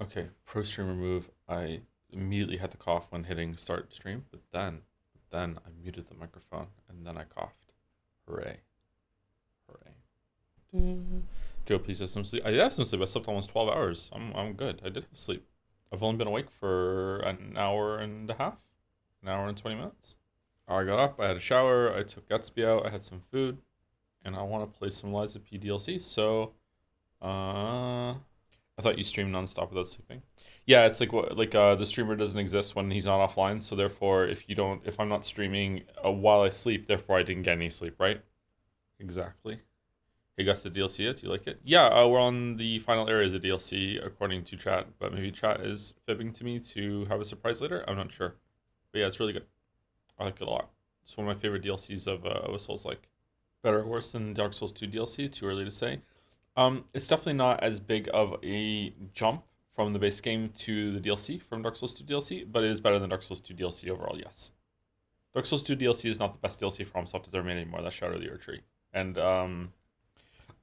Okay, pro streamer move. I immediately had to cough when hitting start stream, but then I muted the microphone and then I coughed. Hooray. Hooray. Joe, please have some sleep. I did have some sleep. I slept almost 12 hours. I'm good. I did have sleep. I've only been awake for an hour and a half, an hour and 20 minutes. I got up, I had a shower, I took Gatsby out, I had some food, and I want to play some Liza P DLC. So, I thought you streamed nonstop without sleeping. Yeah, it's like what the streamer doesn't exist when he's not offline. So therefore, if I'm not streaming while I sleep, therefore I didn't get any sleep, right? Exactly. Hey, got the DLC yet? Do you like it? Yeah, we're on the final area of the DLC according to chat, but maybe chat is fibbing to me to have a surprise later. I'm not sure, but yeah, it's really good. I like it a lot. It's one of my favorite DLCs of a Souls like. Better or worse than Dark Souls 2 DLC? Too early to say. It's definitely not as big of a jump from the base game to the DLC from Dark Souls 2 DLC, but it is better than Dark Souls 2 DLC overall, yes. Dark Souls 2 DLC is not the best DLC FromSoft has ever made anymore. That's Shadow of the Erdtree. And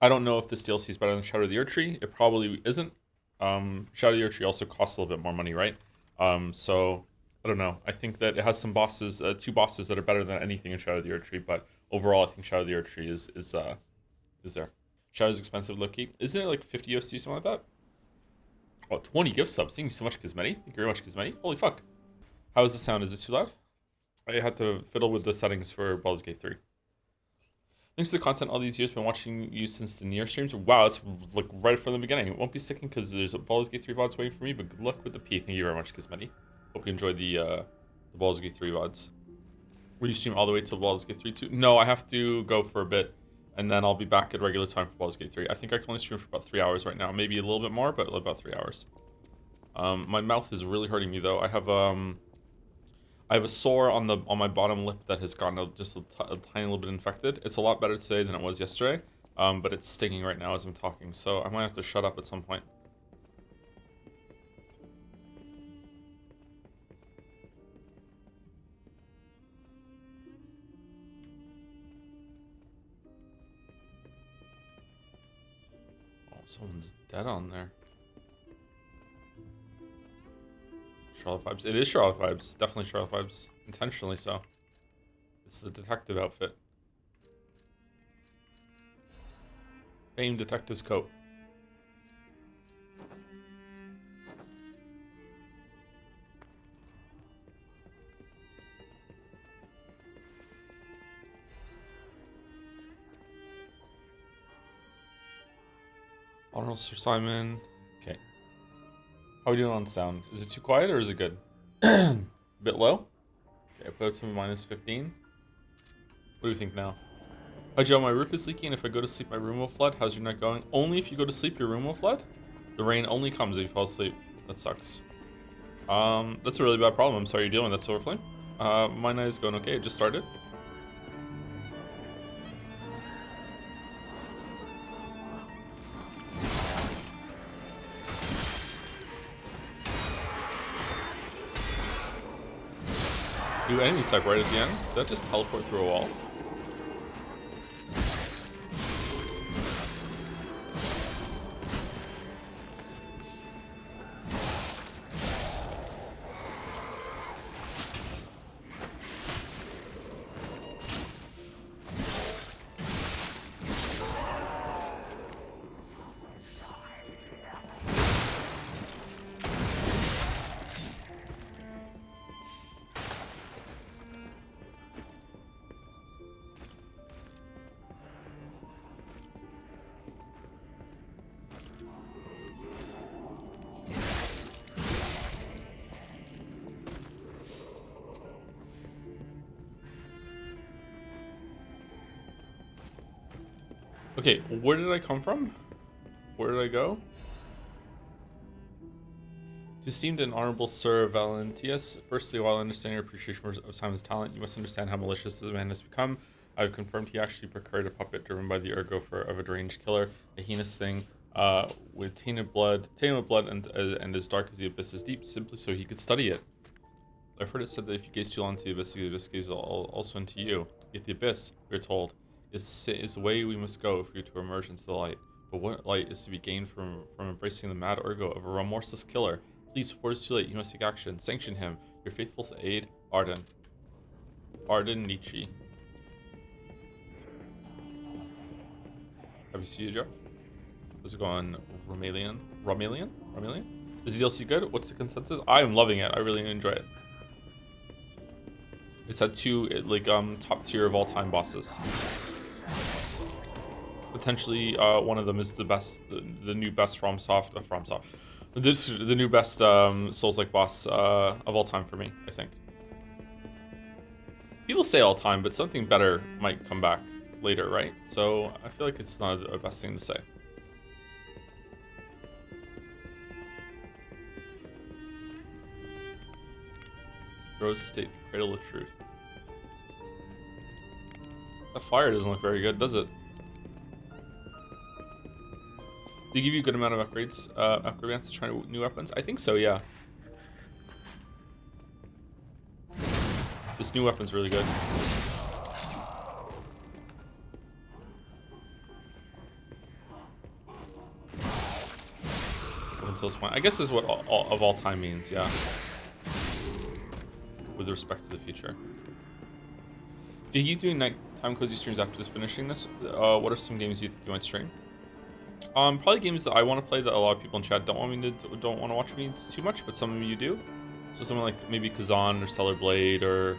I don't know if this DLC is better than Shadow of the Erdtree. It probably isn't. Shadow of the Erdtree also costs a little bit more money, right? So I don't know. I think that it has some bosses, two bosses that are better than anything in Shadow of the Erdtree, but overall, I think Shadow of the Erdtree is there. Shadow's expensive, Loki. Isn't it like 50 USD, something like that? Oh, 20 gift subs. Thank you so much, Gizmeti. Thank you very much, Gizmeti. Holy fuck. How is the sound? Is it too loud? I had to fiddle with the settings for Baldur's Gate 3. Thanks to the content all these years. Been watching you since the near streams. Wow, it's like right from the beginning. It won't be sticking because there's a Baldur's Gate 3 VODs waiting for me, but good luck with the P. Thank you very much, Gizmeti. Hope you enjoyed the Baldur's Gate 3 VODs. Will you stream all the way till Baldur's Gate 3 too? No, I have to go for a bit, and then I'll be back at regular time for Baldur's Gate 3. I think I can only stream for about 3 hours right now. Maybe a little bit more, but about 3 hours. My mouth is really hurting me though. I have a sore on my bottom lip that has gotten just a tiny little bit infected. It's a lot better today than it was yesterday, but it's stinging right now as I'm talking, so I might have to shut up at some point. Oh, someone's dead on there. Charlotte vibes. It is Charlotte vibes. Definitely Charlotte vibes. Intentionally so. It's the detective outfit. Famed detective's coat. Honorable Sir Simon. Okay. How are we doing on sound? Is it too quiet or is it good? A bit low? Okay, I put it to minus 15. What do you think now? Hi Joe, my roof is leaking and if I go to sleep my room will flood. How's your night going? Only if you go to sleep your room will flood? The rain only comes if you fall asleep. That sucks. That's a really bad problem. I'm sorry you're dealing with that, Silver Flame. My night is going okay. It just started. New enemy type right at the end. Did that just teleport through a wall? Okay, where did I come from? Where did I go? Esteemed and honorable Sir Valentius, firstly, while I understand your appreciation of Simon's talent, you must understand how malicious this man has become. I've confirmed he actually procured a puppet driven by the ergo of a deranged killer, a heinous thing, with tainted with blood and as dark as the abyss is deep, simply so he could study it. I've heard it said that if you gaze too long into the abyss gazes also into you. Yet the abyss, we're told, is the way we must go for you to emerge into the light. But what light is to be gained from embracing the mad ergo of a remorseless killer? Please, before it's too late, you must take action. Sanction him. Your faithful aide, Arden. Arden Nietzsche. Have you seen it, Joe? How's it going, Romalian? Romalian? Romalian? Is the DLC good? What's the consensus? I am loving it. I really enjoy it. It's had two top tier of all time bosses. Potentially, one of them is the best, the new best FromSoft. The new best Souls-like boss of all time for me, I think. People say all time, but something better might come back later, right? So I feel like it's not the best thing to say. Rose Estate, Cradle of Truth. The fire doesn't look very good, does it? They give you a good amount of upgrades, upgrades to try new weapons? I think so, yeah. This new weapon's really good. I guess this is what all of all time means, yeah. With respect to the future. If you keep doing nighttime cozy streams after finishing this, what are some games you think you might stream? Probably games that I want to play that a lot of people in chat don't want to watch me too much, but some of you do. So something like maybe Kazan or Stellar Blade or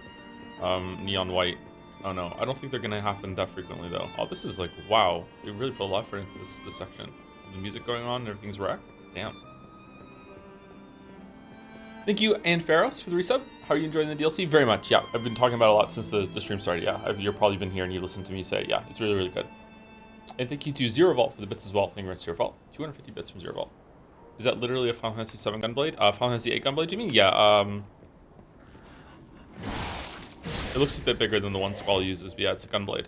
Neon White. I don't know. I don't think they're gonna happen that frequently though. Oh, this is like wow. They really put a lot of effort into this section. The music going on, and everything's wrecked. Damn. Thank you, and Pharos, for the resub. How are you enjoying the DLC? Very much, yeah. I've been talking about it a lot since the stream started, yeah. You've probably been here and you listened to me say, yeah, it's really, really good. And thank you to Zero Vault for the bits as well. Thank you very much, Zero Vault. 250 bits from Zero Vault. Is that literally a Final Fantasy 7 gunblade? Final Fantasy 8 gunblade, you mean? Yeah, it looks a bit bigger than the one Squall uses, but yeah, it's a gunblade.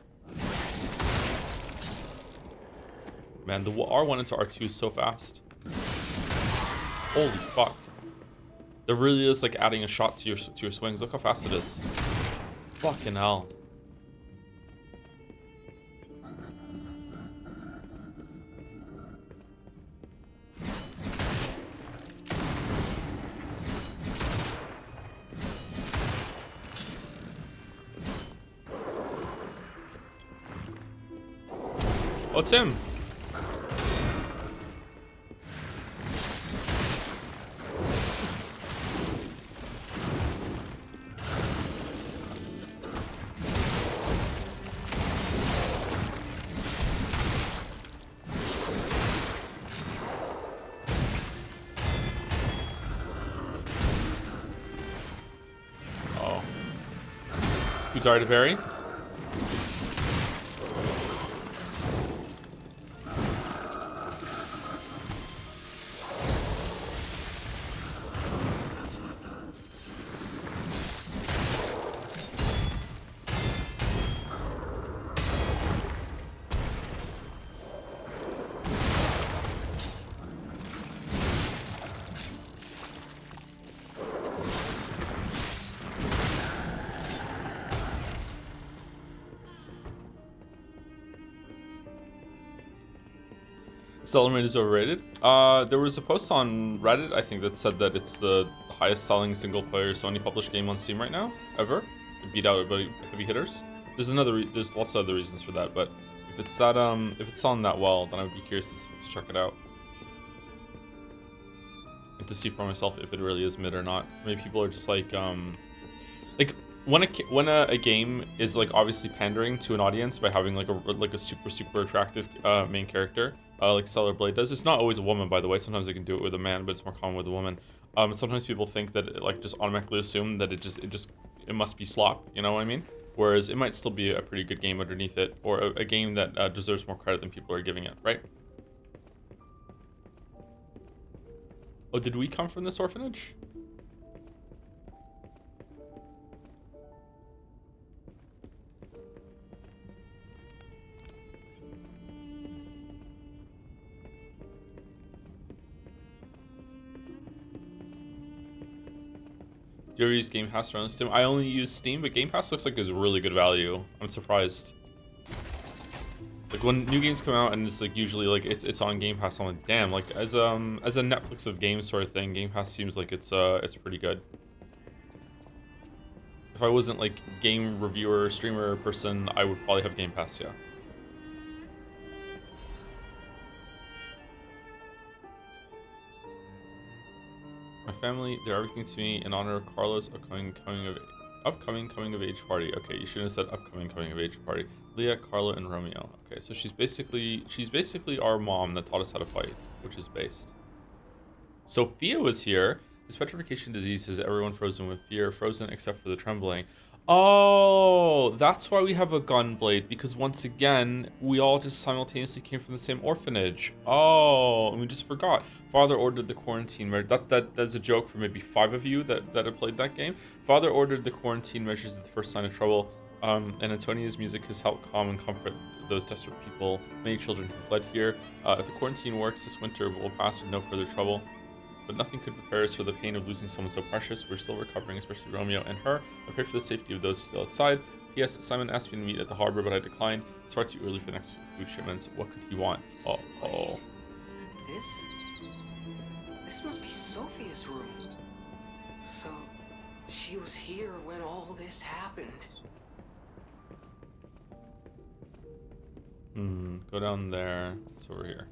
Man, the R1 into R2 is so fast. Holy fuck. There really is like adding a shot to your swings. Look how fast it is. Fucking hell. Oh, it's him. Too tired to parry. Celebrate is overrated. There was a post on Reddit, I think, that said that it's the highest selling single player Sony published game on Steam right now, ever. It beat out heavy hitters. There's lots of other reasons for that, but if it's that, if it's selling that well, then I would be curious to check it out. And to see for myself if it really is mid or not. Maybe people are just like when a game is like obviously pandering to an audience by having like a super attractive main character, like Stellar Blade does. It's not always a woman, by the way. Sometimes they can do it with a man, but it's more common with a woman. Sometimes people think that it, just automatically assume that it must be slop. You know what I mean? Whereas it might still be a pretty good game underneath it, or a game that deserves more credit than people are giving it, right? Oh, did we come from this orphanage? Do you ever use Game Pass around Steam? I only use Steam, but Game Pass looks like it's really good value. I'm surprised. Like when new games come out and it's like usually like it's on Game Pass, I'm like, damn, like as a Netflix of games sort of thing, Game Pass seems like it's pretty good. If I wasn't like game reviewer, streamer person, I would probably have Game Pass, yeah. My family, they're everything to me in honor of Carlos' upcoming coming of age party. Okay, you shouldn't have said upcoming coming of age party. Leah, Carla, and Romeo. Okay, so she's basically our mom that taught us how to fight, which is based. Sophia was here. This petrification disease has everyone frozen with fear, frozen except for the trembling. Oh, that's why we have a gun blade, because once again, we all just simultaneously came from the same orphanage. Oh, and we just forgot. Father ordered the quarantine measures. That's a joke for maybe 5 of you that have played that game. Father ordered the quarantine measures at the first sign of trouble, and Antonia's music has helped calm and comfort those desperate people, many children who fled here. If the quarantine works, this winter will pass with no further trouble. But nothing could prepare us for the pain of losing someone so precious. We're still recovering, especially Romeo and her. I pray for the safety of those still outside. P.S. Simon asked me to meet at the harbor, but I declined. It's far too early for the next food shipments. What could he want? Oh. This must be Sophia's room. So, she was here when all this happened. Go down there. It's over here.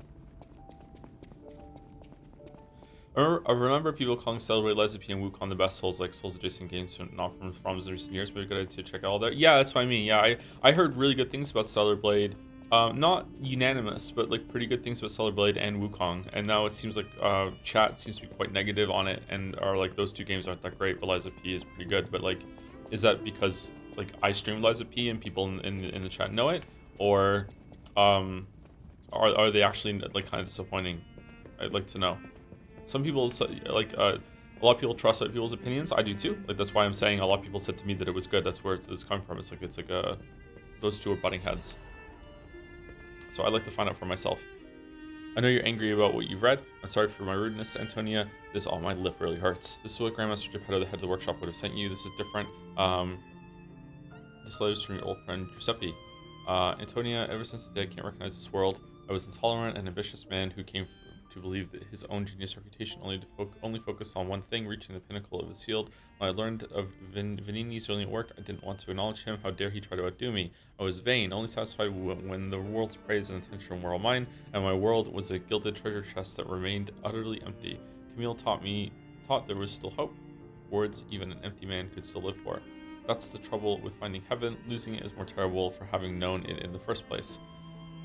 I remember people calling Stellar Blade, Lies of P, and Wukong the best Souls, like Souls adjacent games, not from FromSoftware in recent years, but a good idea to check out all that. Yeah, that's what I mean. Yeah, I heard really good things about Stellar Blade. Not unanimous, but like pretty good things about Stellar Blade and Wukong. And now it seems like chat seems to be quite negative on it, and are like those two games aren't that great, but Lies of P is pretty good. But like, is that because like I streamed Lies of P and people in the chat know it, or are they actually like kind of disappointing? I'd like to know. Some people like a lot of people trust other people's opinions. I do too. Like that's why I'm saying a lot of people said to me that it was good. That's where it's come from. It's like those two are butting heads. So I'd like to find out for myself. I know you're angry about what you've read. I'm sorry for my rudeness, Antonia. My lip really hurts. This is what Grandmaster Geppetto, the head of the workshop, would have sent you. This is different. This letter's from your old friend Giuseppe. Antonia, ever since the day I can't recognize this world, I was intolerant and ambitious man who came to believe that his own genius reputation only focused on one thing, reaching the pinnacle of his field. When I learned of Vanini's brilliant work, I didn't want to acknowledge him. How dare he try to outdo me? I was vain, only satisfied when the world's praise and attention were all mine, and my world was a gilded treasure chest that remained utterly empty. Camille taught there was still hope. Words even an empty man could still live for. That's the trouble with finding heaven. Losing it is more terrible for having known it in the first place.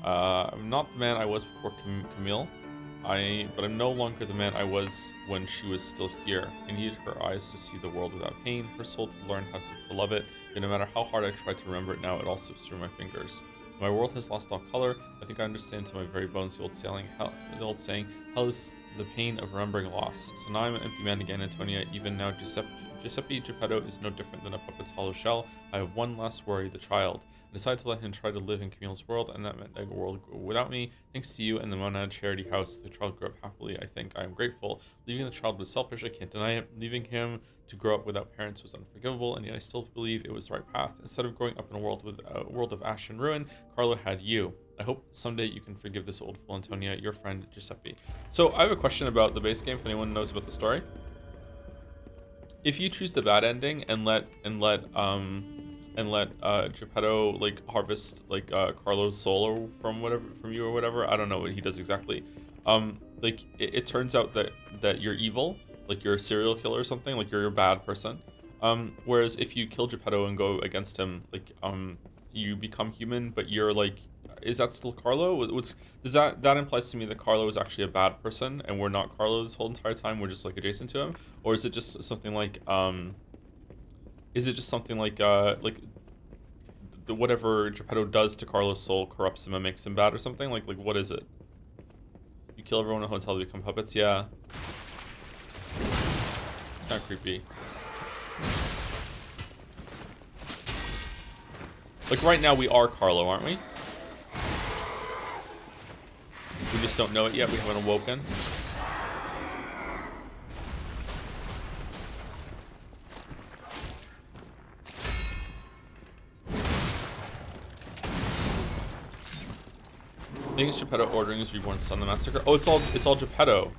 I'm not the man I was before Camille. But I'm no longer the man I was when she was still here. I needed her eyes to see the world without pain, her soul to learn how to love it, and no matter how hard I try to remember it now, it all slips through my fingers. My world has lost all color. I think I understand to my very bones the old saying, hell is the pain of remembering loss. So now I'm an empty man again, Antonia. Even now, Giuseppe Geppetto is no different than a puppet's hollow shell. I have one last worry, the child. I decided to let him try to live in Camille's world, and that meant a world without me. Thanks to you and the Monad Charity House, the child grew up happily. I think I am grateful. Leaving the child was selfish, I can't deny it. Leaving him to grow up without parents was unforgivable, and yet I still believe it was the right path. Instead of growing up in a world of ash and ruin, Carlo had you. I hope someday you can forgive this old fool, Antonia, your friend Giuseppe. So I have a question about the base game, if anyone knows about the story. If you choose the bad ending and let Geppetto like harvest like Carlo's soul or from you or whatever, I don't know what he does exactly. Like it turns out that you're evil, like you're a serial killer or something, like you're a bad person. Whereas if you kill Geppetto and go against him, like you become human, but you're like, is that still Carlo? Does that implies to me that Carlo is actually a bad person and we're not Carlo this whole entire time? We're just like adjacent to him, or is it just something like whatever Geppetto does to Carlo's soul corrupts him and makes him bad or something? Like what is it? You kill everyone in a hotel to become puppets? Yeah. It's kind of creepy. Like right now we are Carlo, aren't we? We just don't know it yet. We haven't awoken. think it's Geppetto ordering his reborn son the massacre. Oh, it's all Geppetto.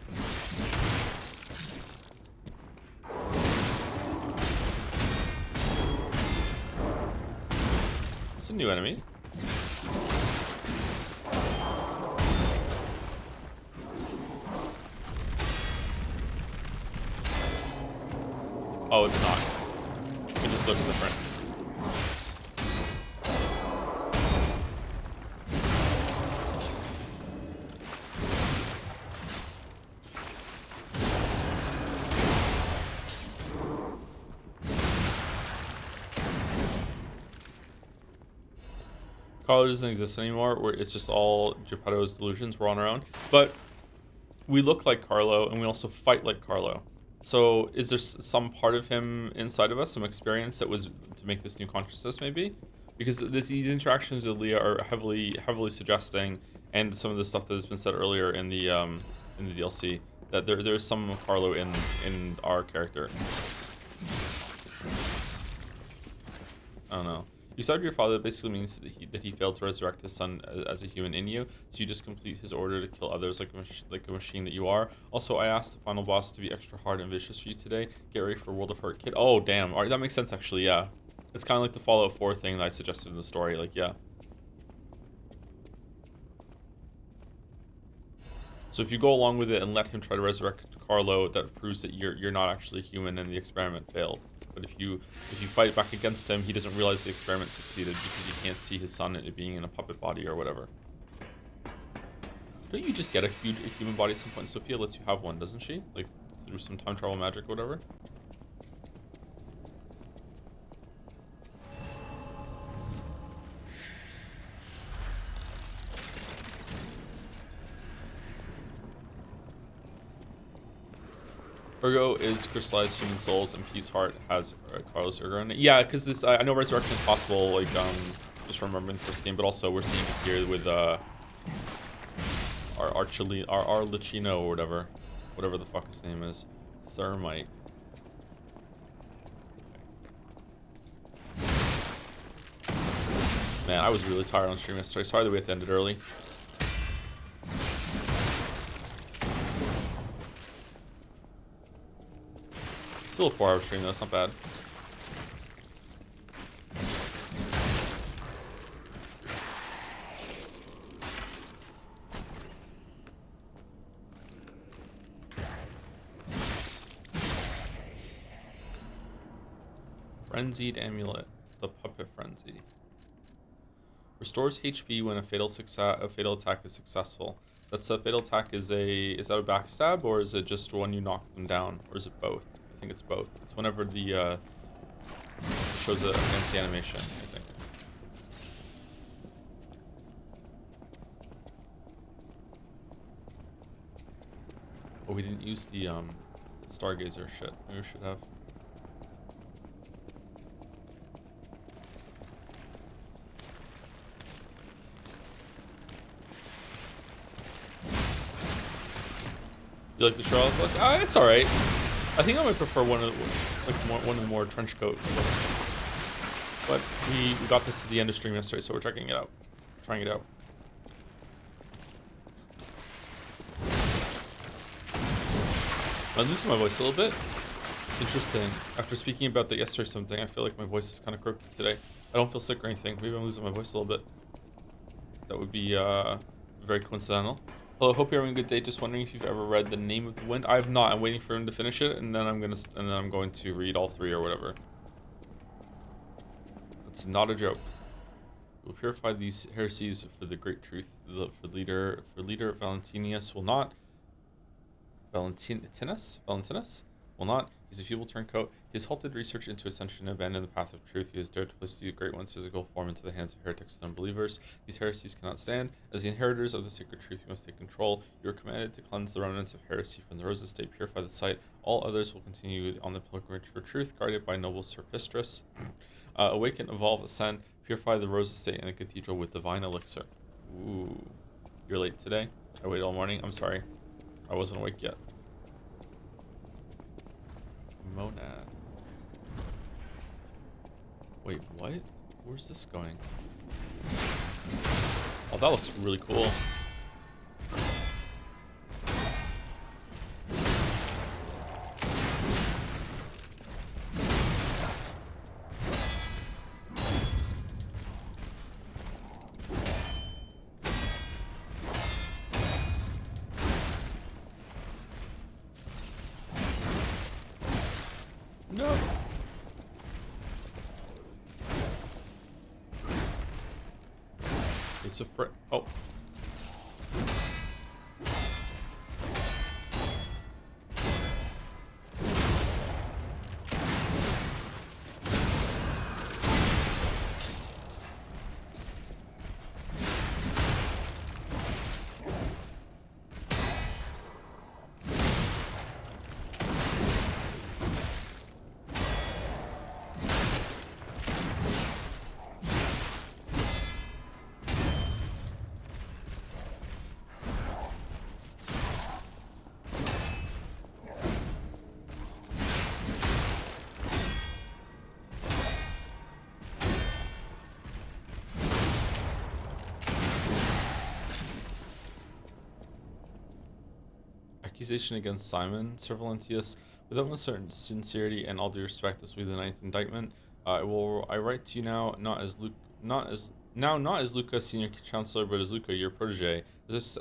It's a new enemy. Oh, it's not. It just looks different. Carlo doesn't exist anymore, where it's just all Geppetto's delusions. We're on our own. But we look like Carlo, and we also fight like Carlo. So is there some part of him inside of us, some experience that was to make this new consciousness, maybe? Because these interactions with Leah are heavily suggesting, and some of the stuff that has been said earlier in the DLC, that there's some of Carlo in our character. I don't know. You said your father basically means that he failed to resurrect his son as a human in you, so you just complete his order to kill others like a machine that you are. Also, I asked the final boss to be extra hard and vicious for you today. Get ready for World of Hurt, kid. Oh, damn. All right, that makes sense, actually, yeah. It's kind of like the Fallout 4 thing that I suggested in the story, like, yeah. So if you go along with it and let him try to resurrect Carlo, that proves that you're not actually human and the experiment failed. But if you fight back against him, he doesn't realize the experiment succeeded because he can't see his son being in a puppet body or whatever. Don't you just get a human body at some point? Sophia lets you have one, doesn't she? Like through some time travel magic or whatever. Ergo is crystallized human souls, and Peace Heart has Carlos Ergo in it. Yeah, because this I know resurrection is possible, like just remembering the first game, but also we're seeing it here with our Licino or whatever the fuck his name is, Thermite. Man, I was really tired on stream yesterday. Sorry that we had to end it early. Still a 4-hour stream though, it's not bad. Frenzied Amulet, the Puppet Frenzy. Restores HP when a fatal attack is successful. That's a fatal attack is that a backstab, or is it just when you knock them down, or is it both? I think it's both. It's whenever the shows a fancy animation, I think. Oh, we didn't use the Stargazer shit. Maybe we should have. You like the Charlotte look? It's alright. I think I might prefer one of the more trench coat looks. But we got this at the end of stream yesterday, so we're trying it out. I'm losing my voice a little bit. Interesting. After speaking about that yesterday something, I feel like my voice is kind of croaky today. I don't feel sick or anything. Maybe I'm losing my voice a little bit. That would be very coincidental. Hello, hope you're having a good day. Just wondering if you've ever read The Name of the Wind. I have not. I'm waiting for him to finish it, and then I'm going to read all 3 or whatever. It's not a joke. We'll purify these heresies for the great truth. For leader Valentinus will not. Valentinus will not. He's a feeble turncoat. He has halted research into ascension and abandoned the path of truth. He has dared to place the Great One's physical form into the hands of heretics and unbelievers. These heresies cannot stand. As the inheritors of the sacred truth, you must take control. You are commanded to cleanse the remnants of heresy from the Rose Estate, purify the site. All others will continue on the pilgrimage for truth, guarded by noble Sir Pistris. Awaken, evolve, ascend, purify the Rose Estate and the cathedral with divine elixir. Ooh. You're late today? I waited all morning? I'm sorry. I wasn't awake yet. Monad. Wait, what? Where's this going? Oh, that looks really cool. No. It's a friend. Oh. Accusation against Simon Servalentius. With utmost certain sincerity and all due respect, this will be the ninth indictment. I write to you now, not as Luca, senior chancellor, but as Luca, your protege. As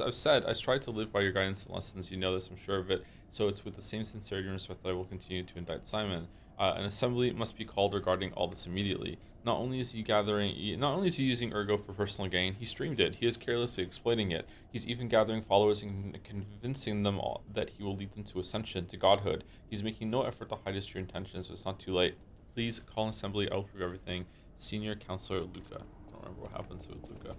I've said, I strive to live by your guidance and lessons. You know this, I'm sure of it. So it's with the same sincerity and respect that I will continue to indict Simon. An assembly must be called regarding all this immediately. Not only is he using Ergo for personal gain, he streamed it. He is carelessly exploiting it. He's even gathering followers and convincing them all that he will lead them to ascension, to godhood. He's making no effort to hide his true intentions, so it's not too late. Please call an assembly. I will prove everything. Senior Counselor Luca. I don't remember what happens with Luca.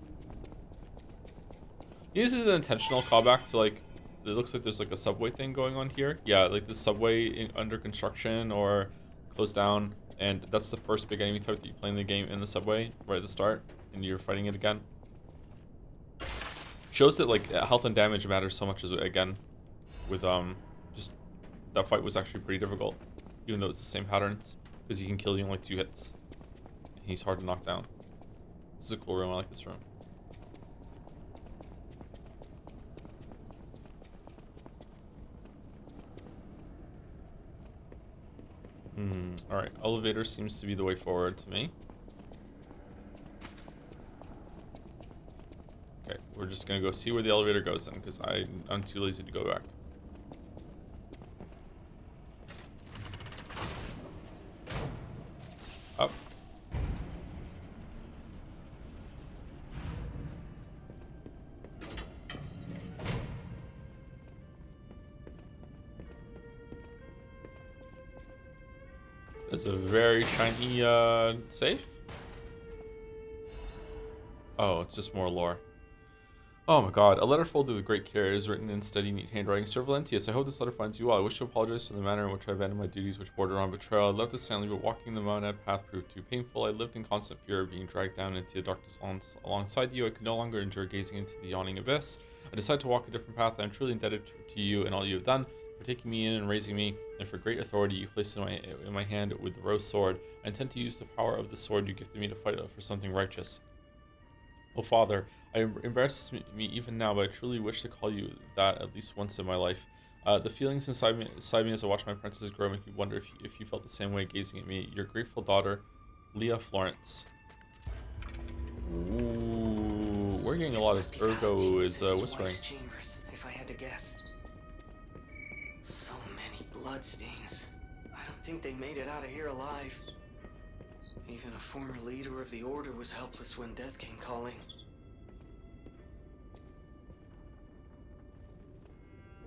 This is an intentional callback to, like, it looks like there's like a subway thing going on here. Yeah, like the subway under construction or closed down, and that's the first big enemy type that you play in the game in the subway right at the start, and you're fighting it again. Shows that like health and damage matters so much as again with just that fight was actually pretty difficult, even though it's the same patterns, because he can kill you in like 2 hits. He's hard to knock down. This is a cool room. I like this room. Alright, elevator seems to be the way forward to me. Okay, we're just gonna go see where the elevator goes then, because I'm too lazy to go back. Up. It's a very shiny safe. Oh, it's just more lore. Oh my god, a letter folded with great care is written in steady, neat handwriting. Sir Valentius, I hope this letter finds you well. I wish to apologize for the manner in which I abandoned my duties which border on betrayal. I left this family, but walking the mountain path proved too painful. I lived in constant fear of being dragged down into the darkness alongside you. I could no longer endure gazing into the yawning abyss. I decided to walk a different path. I am truly indebted to you and all you have done, for taking me in and raising me, and for great authority you placed in my hand with the rose sword. I intend to use the power of the sword you gifted me to fight for something righteous. Oh, Father, it embarrasses me even now, but I truly wish to call you that at least once in my life. The feelings inside me as I watch my apprentices grow make me wonder if you felt the same way gazing at me. Your grateful daughter, Leah Florence. Ooh, we're getting a lot of Ergo is whispering. Chambers, if I had to guess. So many bloodstains. I don't think they made it out of here alive. Even a former leader of the Order was helpless when death came calling.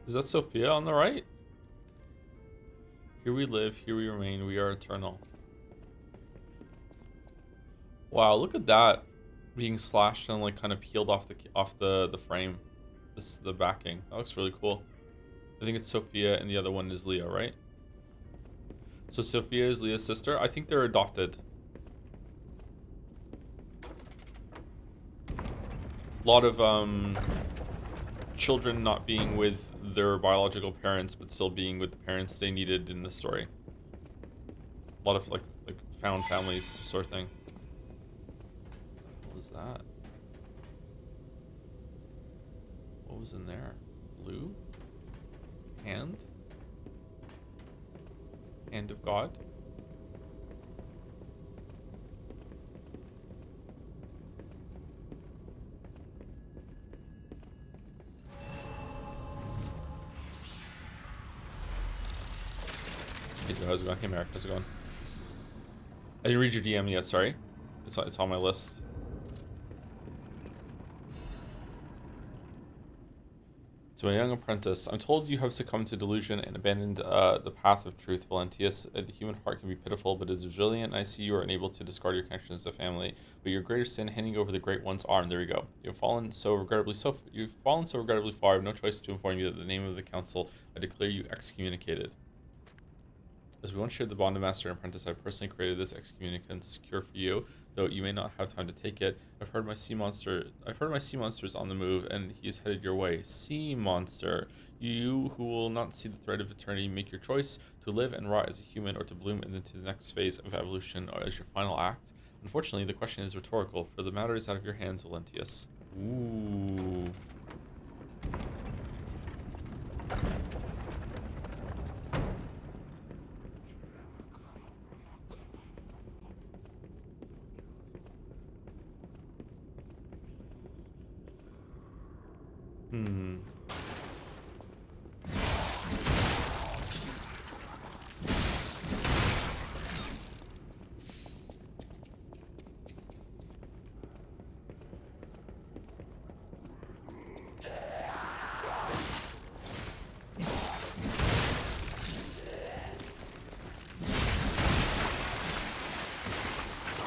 Is that Sophia on the right? Here we live, here we remain, we are eternal. Wow, look at that being slashed and like kind of peeled off the frame. This is the backing. That looks really cool. I think it's Sophia and the other one is Leah, right? So Sophia is Leah's sister. I think they're adopted. A lot of children not being with their biological parents, but still being with the parents they needed in the story. A lot of like found families sort of thing. What was that? What was in there? Blue? Hand? Hand of God? Hey Joe, how's it going? Hey Merrick, how's it going? I didn't read your DM yet, sorry. It's on my list. To a young apprentice, I'm told you have succumbed to delusion and abandoned the path of truth, Valentius. The human heart can be pitiful, but is resilient. I see you are unable to discard your connections to family, but your greater sin, handing over the great one's arm. There we go. You've fallen so regrettably far. I have no choice to inform you that in the name of the council, I declare you excommunicated. As we once shared the bond of master and apprentice, I personally created this excommunicance cure for you, though you may not have time to take it. I've heard my sea monster's on the move, and he is headed your way. Sea monster, you who will not see the thread of eternity, make your choice to live and rot as a human, or to bloom into the next phase of evolution as your final act. Unfortunately, the question is rhetorical, for the matter is out of your hands, Valentius. Ooh.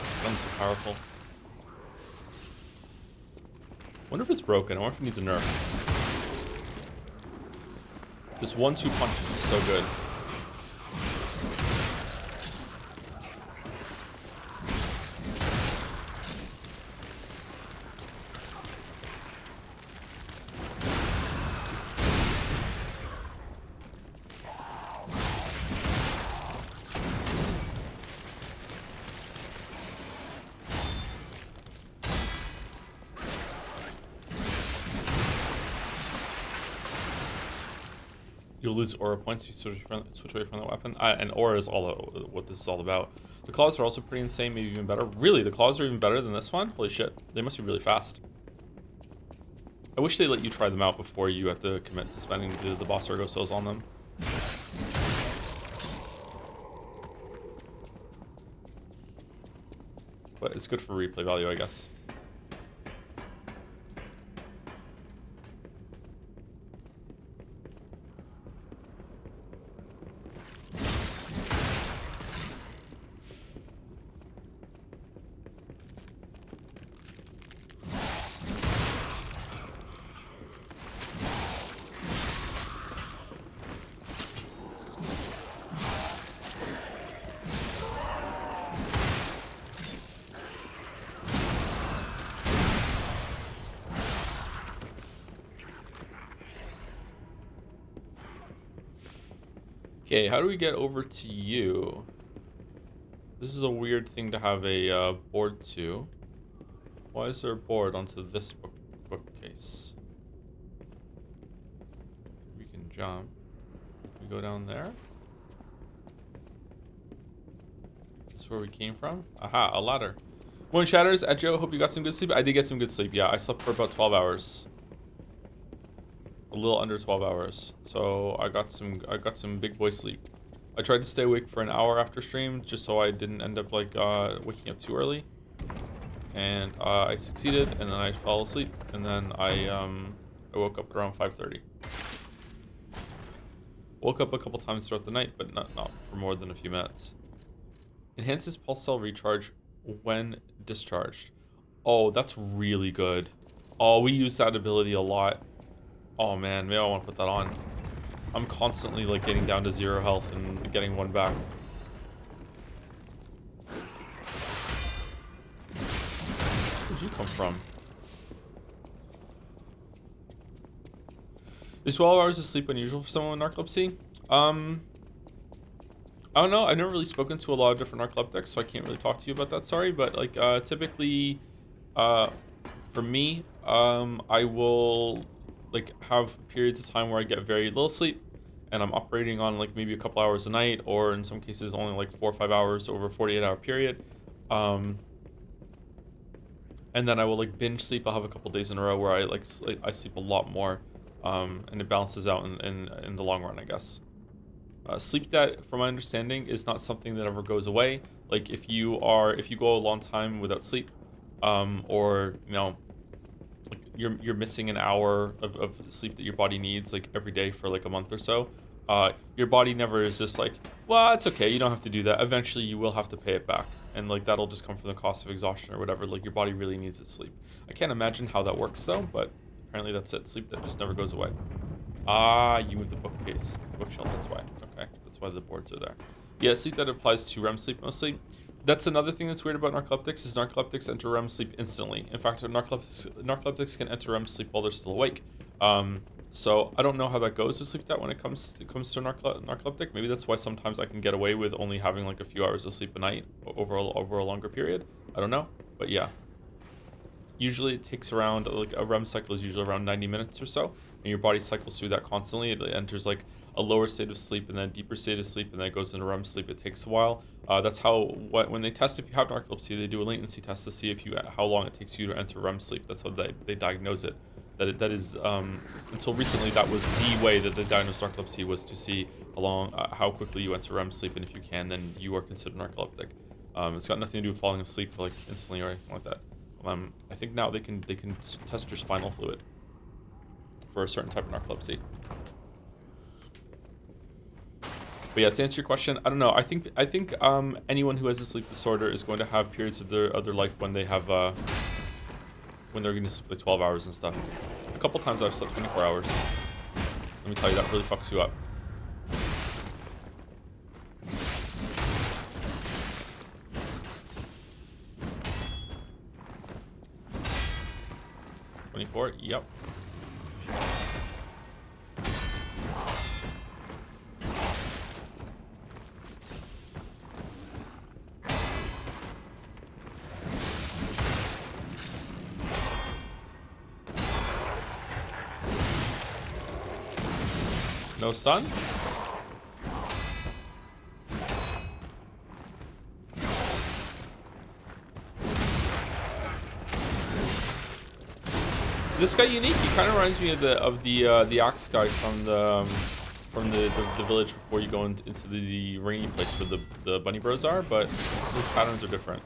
This gun's so powerful. Wonder if it's broken. I wonder if it needs a nerf. This 1-2 punch is just so good. You'll lose aura points if you switch away from that weapon. And aura is what this is all about. The claws are also pretty insane, maybe even better. Really, the claws are even better than this one? Holy shit, they must be really fast. I wish they let you try them out before you have to commit to spending the boss ergo cells on them. But it's good for replay value, I guess. Okay, how do we get over to you? This is a weird thing to have a board to. Why is there a board onto this bookcase? We can jump. We go down there. This is where we came from. Aha, a ladder. Morning chatters, at Joe, hope you got some good sleep. I did get some good sleep, yeah. I slept for about 12 hours. A little under 12 hours. So I got some big boy sleep. I tried to stay awake for an hour after stream just so I didn't end up like waking up too early. And I succeeded, and then I fell asleep, and then I woke up at around 5:30. Woke up a couple times throughout the night, but not for more than a few minutes. Enhances pulse cell recharge when discharged. Oh, that's really good. Oh, we use that ability a lot. Oh man, maybe I want to put that on. I'm constantly like getting down to 0 health and getting one back. Where'd you come from? Is 12 hours of sleep unusual for someone with narcolepsy? I don't know. I've never really spoken to a lot of different narcoleptics, so I can't really talk to you about that. Sorry, but like typically, for me, I will like have periods of time where I get very little sleep, and I'm operating on like maybe a couple hours a night, or in some cases only like 4 or 5 hours over a 48-hour period. And then I will like binge sleep. I'll have a couple days in a row where I sleep a lot more, and it balances out in the long run, I guess. Sleep debt, from my understanding, is not something that ever goes away. Like if you go a long time without sleep, or like you're missing an hour of sleep that your body needs like every day for like a month or so, your body never is just like, well, it's okay, you don't have to do that. Eventually you will have to pay it back, and like that'll just come from the cost of exhaustion or whatever. Like your body really needs its sleep. I can't imagine how that works though, but apparently that's it. Sleep that just never goes away. Ah, you moved the bookcase, the bookshelf, that's why. Okay, that's why the boards are there. Yeah, sleep that applies to REM sleep mostly. That's another thing that's weird about narcoleptics is narcoleptics enter REM sleep instantly. In fact, narcoleptics can enter REM sleep while they're still awake. So I don't know how that goes with sleep debt when it comes to narcoleptic. Maybe that's why sometimes I can get away with only having like a few hours of sleep a night over a longer period. I don't know, but yeah. Usually it takes around, like a REM cycle is usually around 90 minutes or so, and your body cycles through that constantly. It enters like a lower state of sleep and then a deeper state of sleep, and then it goes into REM sleep. It takes a while. That's when they test if you have narcolepsy, they do a latency test to see how long it takes you to enter REM sleep. That's how they diagnose it. That is until recently that was the way that they diagnosed narcolepsy, was to see how quickly you enter REM sleep, and if you can, then you are considered narcoleptic. It's got nothing to do with falling asleep like instantly or anything like that. I think now they can test your spinal fluid for a certain type of narcolepsy. But yeah, to answer your question, I don't know. I think anyone who has a sleep disorder is going to have periods of their life when they have when they're going to sleep like 12 hours and stuff. A couple times I've slept 24 hours. Let me tell you, that really fucks you up. Yep. No stuns? This guy unique? He kind of reminds me of the axe guy from the village before you go into the rainy place where the bunny bros are, but his patterns are different.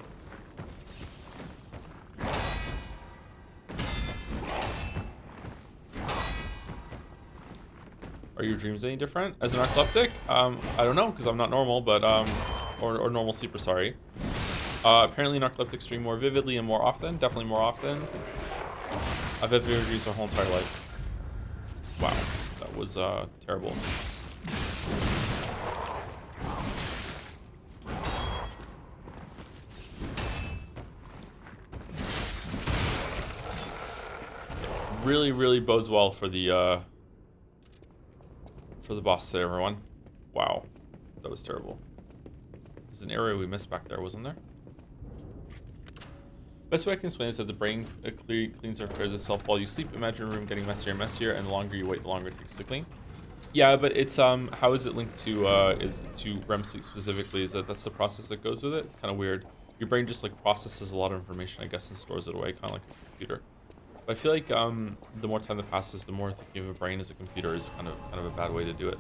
Are your dreams any different as an narcoleptic? I don't know, because I'm not normal, but or normal sleeper, sorry. Apparently narcoleptics dream more vividly and more often, definitely more often. I've had vivid dreams my whole entire life. Wow, that was terrible. Really, really bodes well for the boss today, everyone. Wow, that was terrible. There's an area we missed back there, wasn't there? Best way I can explain is that the brain cleans or clears itself while you sleep. Imagine a room getting messier and messier, and the longer you wait, the longer it takes to clean. Yeah, but it's how is it linked to REM sleep specifically? Is that's the process that goes with it? It's kind of weird. Your brain just like processes a lot of information, I guess, and stores it away, kind of like a computer. But I feel like the more time that passes, the more thinking of a brain as a computer is kind of a bad way to do it.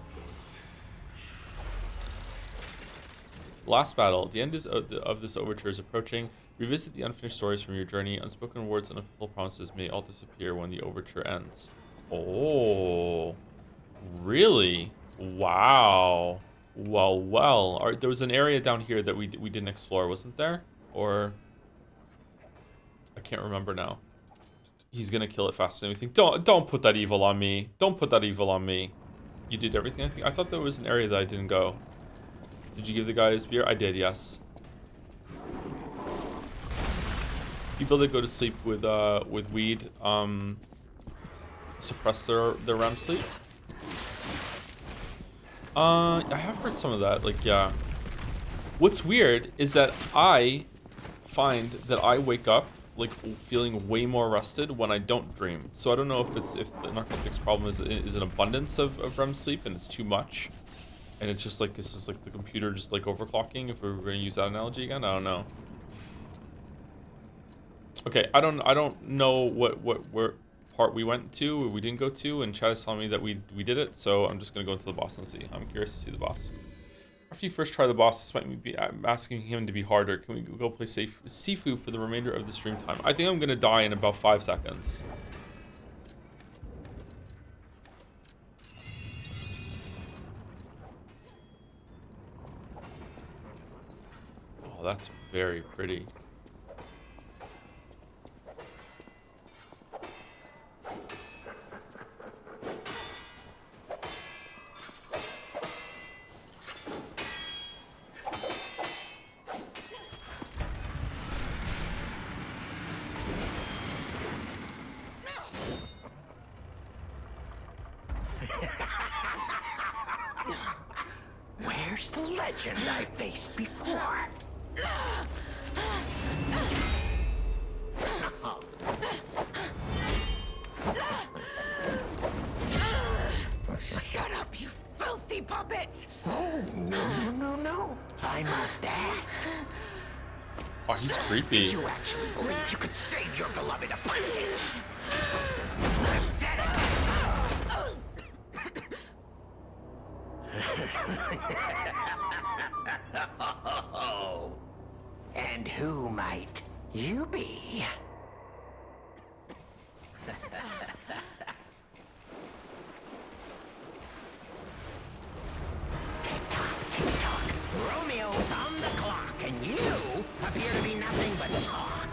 Last battle. The end of this overture is approaching. Revisit the unfinished stories from your journey. Unspoken words and unfulfilled promises may all disappear when the overture ends. Oh, really? Wow. Well. There was an area down here that we didn't explore, wasn't there? Or I can't remember now. He's gonna kill it faster than we think. Don't put that evil on me. Don't put that evil on me. You did everything. I thought there was an area that I didn't go. Did you give the guy his beer? I did, yes. People that go to sleep with weed suppress their REM sleep. I have heard some of that. Like, yeah. What's weird is that I find that I wake up like feeling way more rested when I don't dream. So I don't know if the narcotics problem is an abundance of REM sleep and it's too much, and it's just like this is like the computer just like overclocking. If we were going to use that analogy again, I don't know. Okay, I don't know where part we went to, or we didn't go to, and Chad is telling me that we did it. So I'm just gonna go into the boss and see. I'm curious to see the boss. After you first try the boss, despite me asking him to be harder, can we go play Sifu for the remainder of the stream time? I think I'm gonna die in about 5 seconds. Oh, that's very pretty. Where's the legend I faced before? Shut up, you filthy puppet! Oh, no. I must ask. Oh, he's creepy. Did you actually believe you could save your beloved apprentice? And who might you be? Tick-tock. Romeo's on the clock, and you appear to be nothing but talk.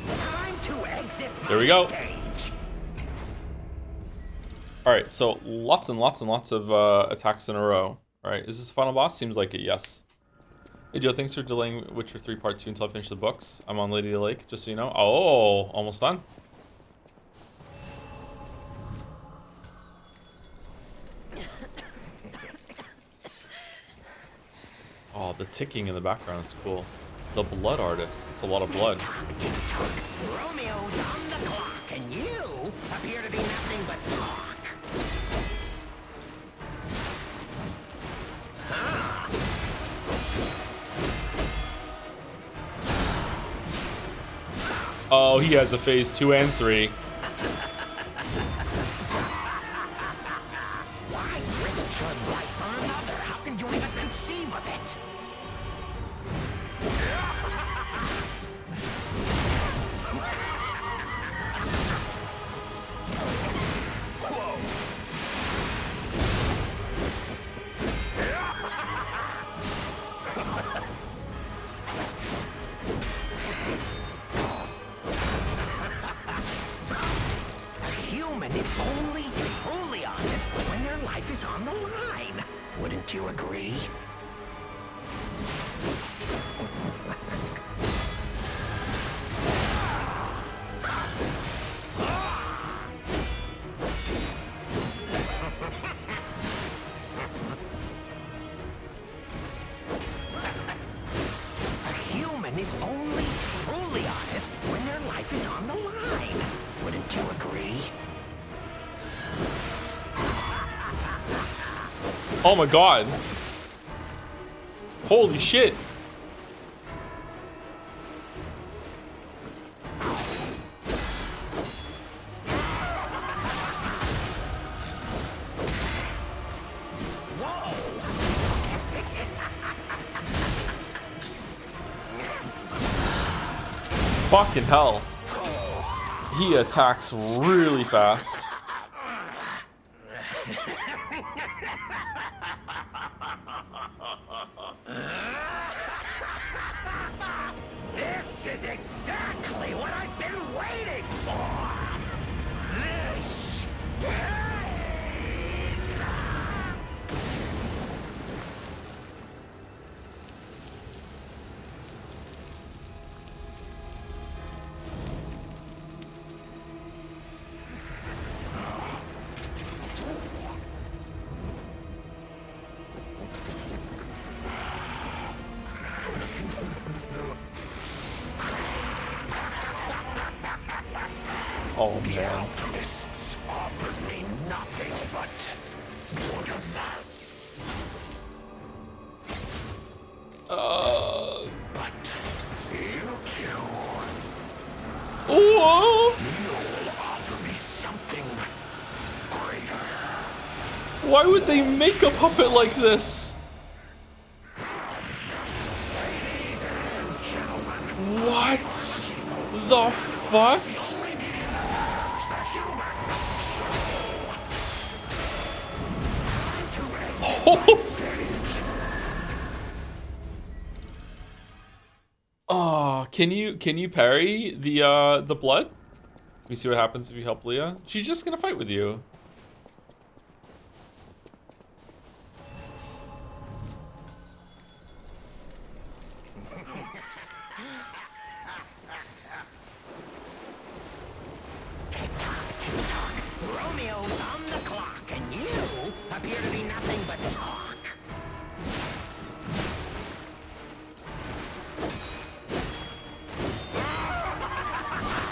Time to exit my There we go. stage. Alright, so lots and lots and lots of attacks in a row. Alright, is this the final boss? Seems like it, yes. Hey Joe, thanks for delaying Witcher 3 Part 2 until I finish the books. I'm on Lady Lake, just so you know. Oh, almost done. Oh, the ticking in the background is cool. The blood artist. It's a lot of blood. Tick-tock. Romeo's on the clock, and you appear to be nothing but talk. Oh, he has a phase 2 and 3. Why risk your life for another? How can you even conceive of it? A human is only truly honest when their life is on the line. Wouldn't you agree? A human is only truly honest when their life is on the line. Wouldn't you agree? Oh my god. Holy shit. Fucking hell. He attacks really fast. This is exactly what I've been waiting for. This. Oh The man. alchemists offered me nothing but mortal man. Whoa! Why would they make a puppet like this? What the fuck? Oh, can you parry the blood? Can we see what happens if you help Leah? She's just gonna fight with you. Romeo's on the clock, and you appear to be nothing but talk.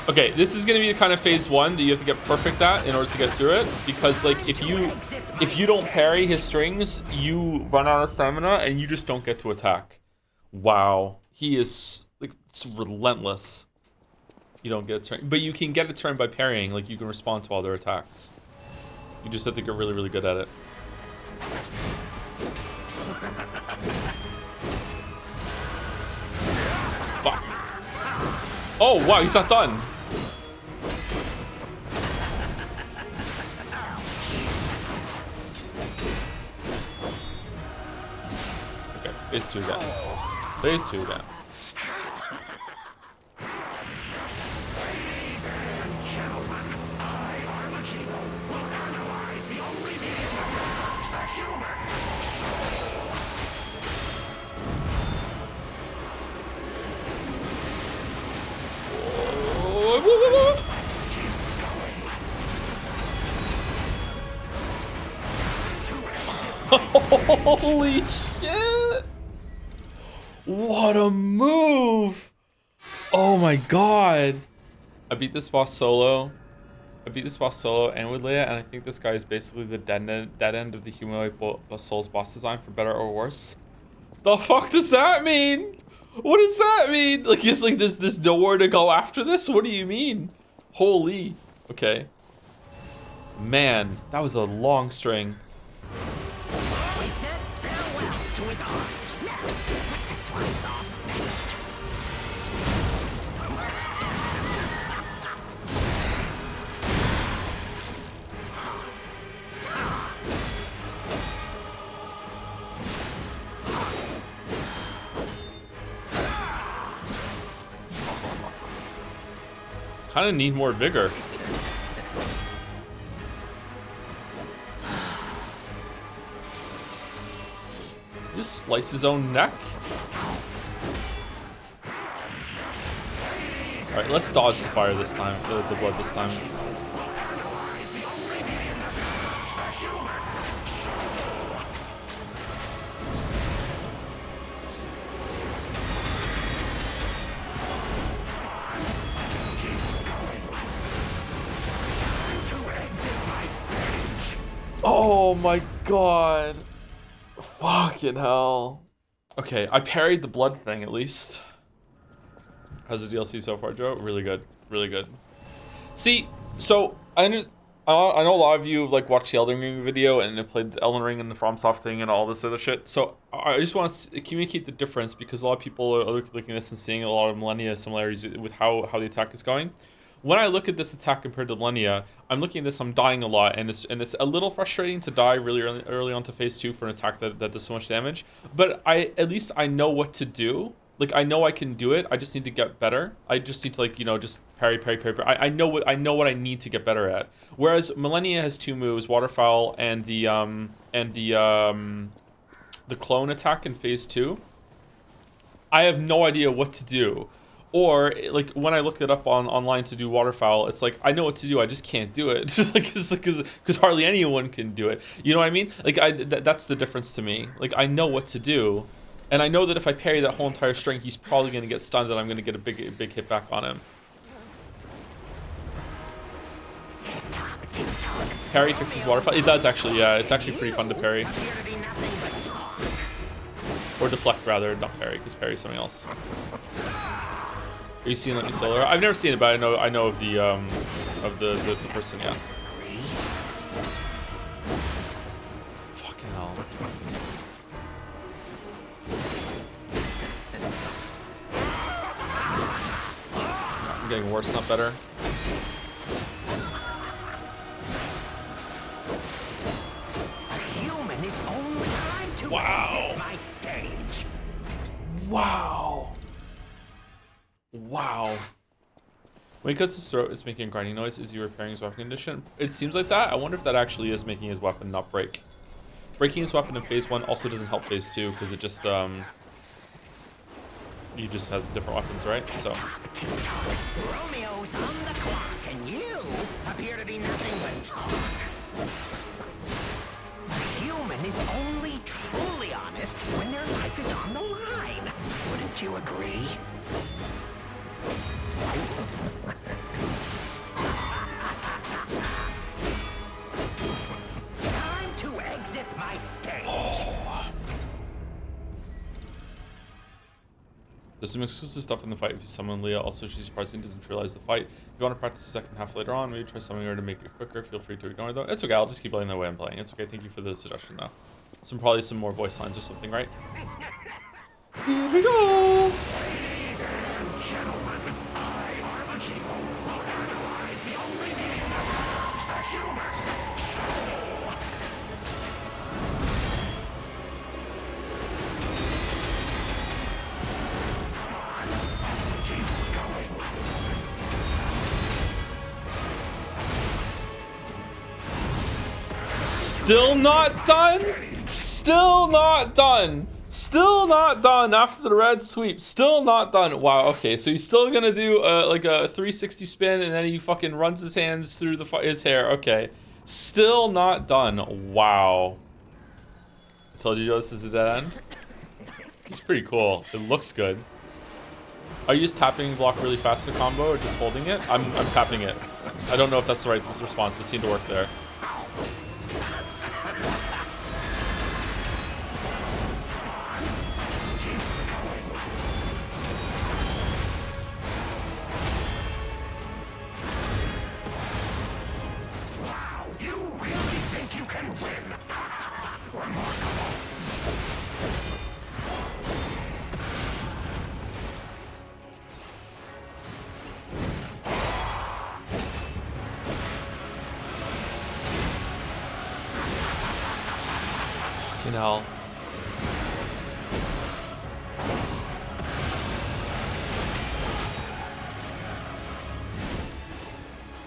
Okay, this is gonna be the kind of phase 1 that you have to get perfect at in order to get through it, because like if you don't parry his strings, you run out of stamina and you just don't get to attack. Wow, he is like, it's relentless. You don't get a turn, but you can get a turn by parrying. Like you can respond to all their attacks. You just have to get really, really good at it. Fuck. Oh wow, he's not done. Okay, phase 2 again. Phase 2 again. Holy shit! What a move! Oh my god! I beat this boss solo. And with Leia, and I think this guy is basically the dead end of the Humanoid Souls boss design, for better or worse. The fuck does that mean? What does that mean? Like, it's like there's nowhere to go after this? What do you mean? Holy. Okay. Man, that was a long string. We said farewell to his arms. Now, let the swans off next. Kind of need more vigor. Just slice his own neck. All right, let's dodge the fire this time, the blood this time. Oh my god. Fucking hell. Okay, I parried the blood thing at least. How's the DLC so far, Joe? Really good. Really good. See, so I know a lot of you have like watched the Elden Ring video and have played the Elden Ring and the FromSoft thing and all this other shit. So I just want to communicate the difference, because a lot of people are looking at this and seeing a lot of Millennia similarities with how the attack is going. When I look at this attack compared to Millennia, I'm looking at this, I'm dying a lot, and it's a little frustrating to die really early onto phase 2 for an attack that does so much damage. But at least I know what to do. Like, I know I can do it. I just need to get better. I just need to, like, you know, just parry. I know what I need to get better at. Whereas Millennia has 2 moves, Waterfowl and the clone attack in phase 2. I have no idea what to do. Or, like, when I looked it up online to do Waterfowl, it's like, I know what to do, I just can't do it. Because hardly anyone can do it. You know what I mean? Like, that's the difference to me. Like, I know what to do. And I know that if I parry that whole entire string, he's probably going to get stunned and I'm going to get a big hit back on him. Parry fixes Waterfowl. It does, actually, yeah. It's actually pretty fun to parry. Or deflect, rather, not parry, because parry is something else. Are you seeing Let Me Solar? I've never seen it, but I know of the person. Yeah. Fucking hell. I'm getting worse, not better. A human is only time to exit my stage. Wow. Wow. When he cuts his throat, it's making a grinding noise. Is he repairing his weapon condition? It seems like that. I wonder if that actually is making his weapon not break. Breaking his weapon in phase 1 also doesn't help phase 2 because it just he just has different weapons, right? So Romeo's on the clock, and you appear to be nothing but talk. A human is only truly honest when their life is on the line. Wouldn't you agree? Time to exit my stage. there's some exclusive stuff in the fight if you summon Leah. Also, she's surprising doesn't realize the fight. If you want to practice the second half later on, maybe try summoning her to make it quicker. Feel free to ignore it though. It's okay, I'll just keep playing the way I'm playing. It's okay, thank you for the suggestion though. Probably some more voice lines or something, right? Here we go! Ladies and gentlemen, I, Armachino, will analyze the only being that harms the human soul. Come on, let's keep going. Still not done? Still not done. Still not done after the red sweep. Still not done. Wow, okay. So he's still gonna do like a 360 spin and then he fucking runs his hands through his hair. Okay. Still not done. Wow. I told you this is a dead end. It's pretty cool. It looks good. Are you just tapping block really fast to combo or just holding it? I'm tapping it. I don't know if that's the right response, but it seemed to work there. Hell.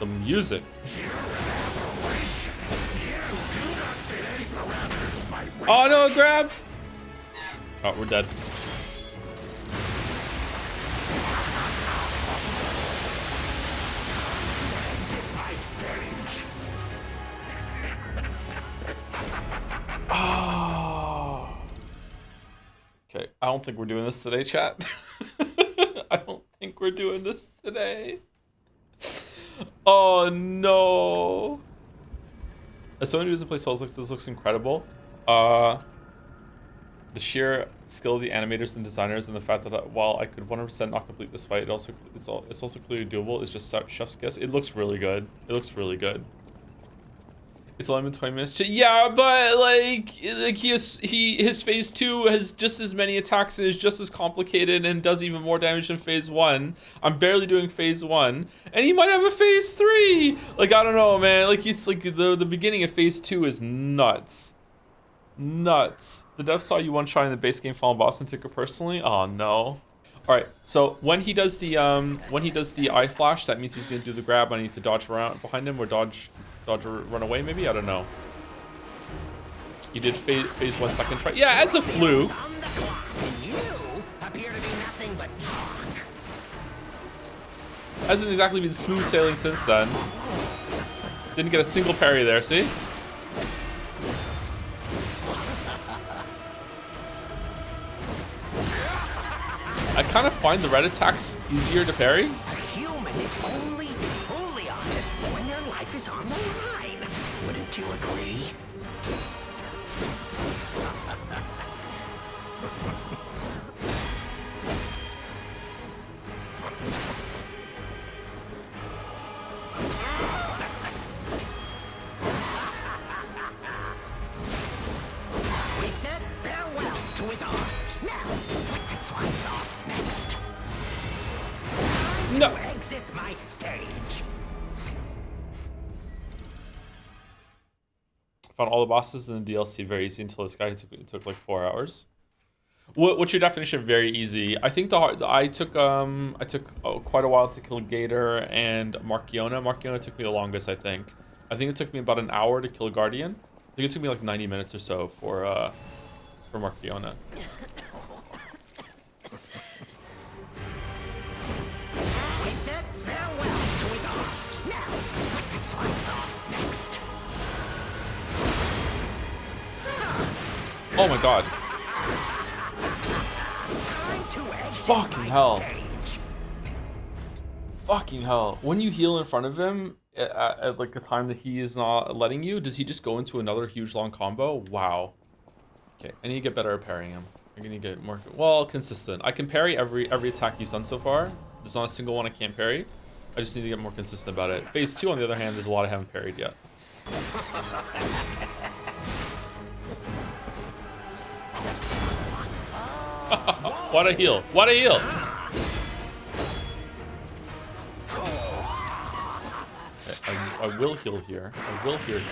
The music. Oh no, grab! Oh, we're dead. Okay, I don't think we're doing this today, chat. I don't think we're doing this today. Oh no. As someone who doesn't play Souls, this looks incredible. The sheer skill of the animators and designers, and the fact that while I could 100% not complete this fight, it's also clearly doable. It's just chef's kiss. It looks really good. It looks really good. It's only been 20 minutes. Yeah, but like his phase 2 has just as many attacks and is just as complicated and does even more damage than phase 1. I'm barely doing phase 1, and he might have a phase 3. Like I don't know, man. Like he's like the beginning of phase 2 is nuts. Nuts. The dev saw you one shot in the base game final boss and took it personally. Oh no. All right. So when he does the eye flash, that means he's gonna do the grab. I need to dodge around behind him or dodge or run away maybe. I don't know. He did phase 1 second try. Yeah, it's a fluke. Hasn't exactly been smooth sailing since then. Didn't get a single parry there. See. I kind of find the red attacks easier to parry. A human is only truly honest when their life is on the line. Wouldn't you agree? No. Exit my stage. Found all the bosses in the DLC very easy until this guy took like 4 hours. What's your definition of very easy? I think I took quite a while to kill Gator and Markiona. Markiona took me the longest, I think. I think it took me about an hour to kill Guardian. I think it took me like 90 minutes or so for Markiona. He said farewell to his arms. Now, let the slice off next. Oh my god. Time to exit Fucking my hell. stage. Fucking hell. When you heal in front of him at like a time that he is not letting you, does he just go into another huge long combo? Wow. Okay, I need to get better at parrying him. I'm gonna get more, well, consistent. I can parry every attack he's done so far. There's not a single one I can't parry. I just need to get more consistent about it. Phase 2, on the other hand, there's a lot I haven't parried yet. What a heal. What a heal. Okay, I will heal here. I will heal here.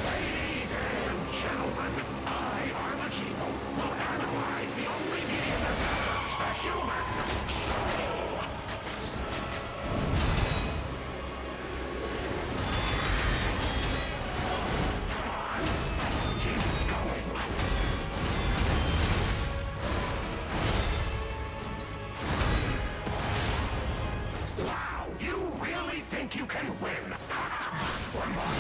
Ladies and gentlemen, I, Armachino, will analyze the only being that knows the human soul. Let's keep going. Wow, you really think you can win? Remarkable.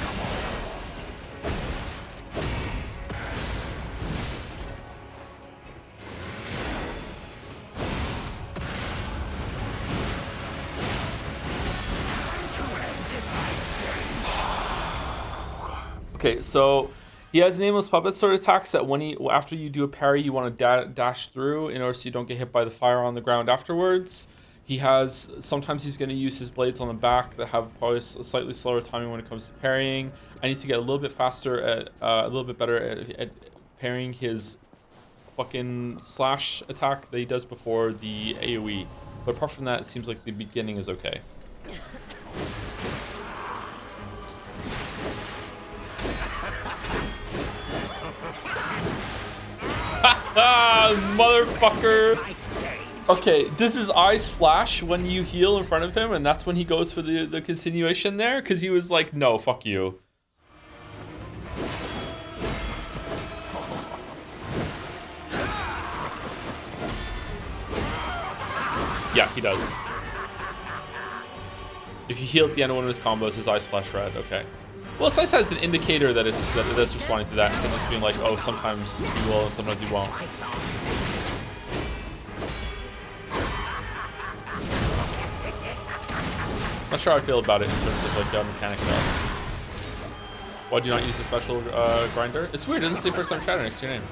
Okay, so he has nameless puppet sort of attacks that after you do a parry, you want to dash through in order so you don't get hit by the fire on the ground afterwards. He has, sometimes he's going to use his blades on the back that have probably a slightly slower timing when it comes to parrying. I need to get a little bit faster at, a little bit better at parrying his fucking slash attack that he does before the AoE. But apart from that, it seems like the beginning is okay. Motherfucker. Okay, does his eyes flash when you heal in front of him, and that's when he goes for the continuation there? Because he was like, no, fuck you. Yeah, he does. If you heal at the end of one of his combos, his eyes flash red. Okay. Well, it's nice as an indicator that that's responding to that, instead of just being like, oh, sometimes you will and sometimes you won't. Not sure how I feel about it in terms of like mechanic though. Why do you not use the special grinder? It's weird, it doesn't say first time chatter next to your name.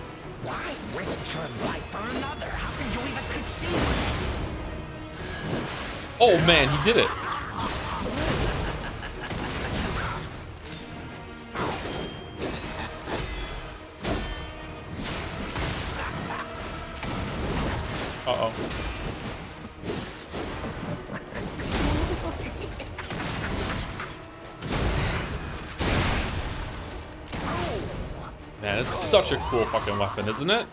Why risk your life for another? How can you even conceive of it? Oh man, he did it. Uh-oh. Man, it's such a cool fucking weapon, isn't it?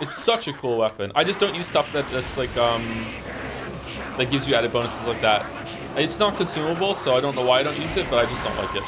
It's such a cool weapon. I just don't use stuff that's like, that gives you added bonuses like that. It's not consumable, so I don't know why I don't use it, but I just don't like it.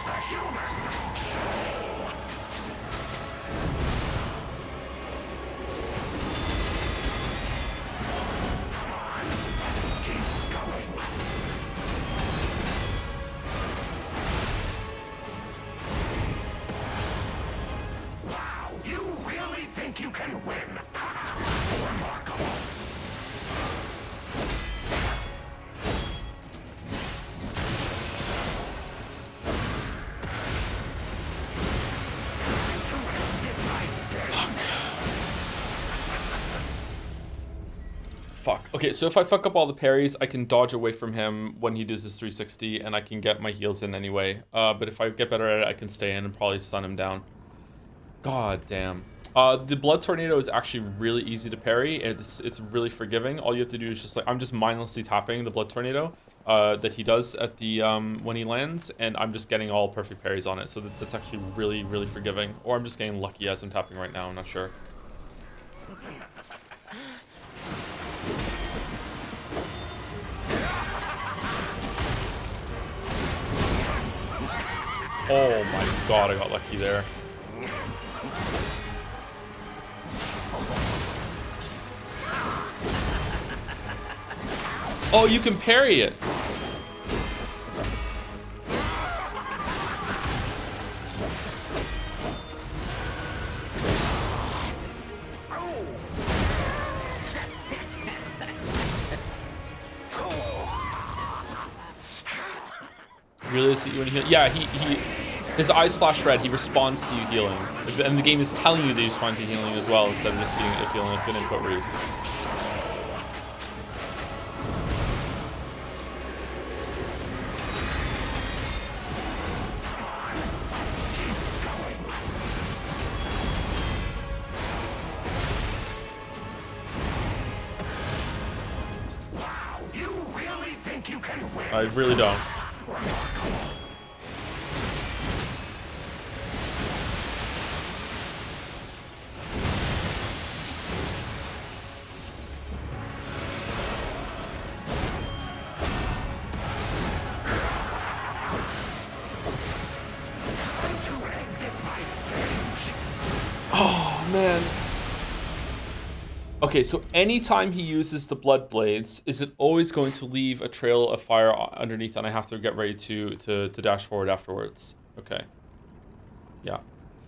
Okay, so if I fuck up all the parries, I can dodge away from him when he does his 360, and I can get my heals in anyway. But if I get better at it, I can stay in and probably stun him down. God damn. The Blood Tornado is actually really easy to parry. It's really forgiving. All you have to do is just like, I'm just mindlessly tapping the Blood Tornado, that he does at the when he lands, and I'm just getting all perfect parries on it. So that's actually really, really forgiving. Or I'm just getting lucky as I'm tapping right now. I'm not sure. Oh my god, I got lucky there. Oh, you can parry it. Really see you when you heal? Yeah, his eyes flash red. He responds to you healing, and the game is telling you that you respond to healing as well, instead of just being feeling like an input read. I really don't. Oh, man. Okay, so anytime he uses the blood blades, is it always going to leave a trail of fire underneath, and I have to get ready to dash forward afterwards? Okay. Yeah.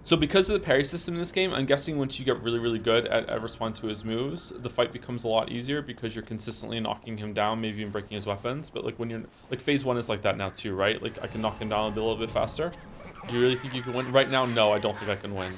So because of the parry system in this game, I'm guessing once you get really, really good at responding to his moves, the fight becomes a lot easier because you're consistently knocking him down, maybe even breaking his weapons. But like when you're like phase 1 is like that now too, right? Like I can knock him down a little bit faster. Do you really think you can win? Right now, no, I don't think I can win.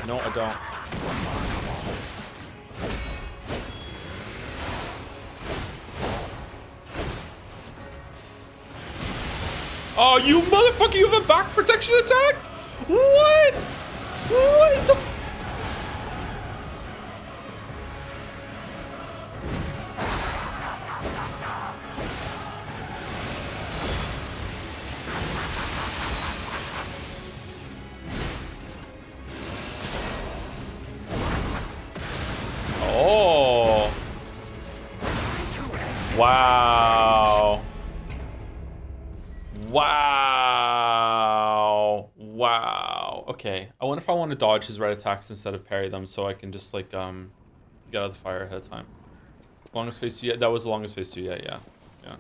No, I don't. Oh, you motherfucker, you have a back protection attack? What? What the Oh. Wow. Wow. Wow. Okay. I wonder if I want to dodge his red attacks instead of parry them so I can just like get out of the fire ahead of time. Longest phase 2 yet? That was the longest phase 2 yet, yeah. Yeah.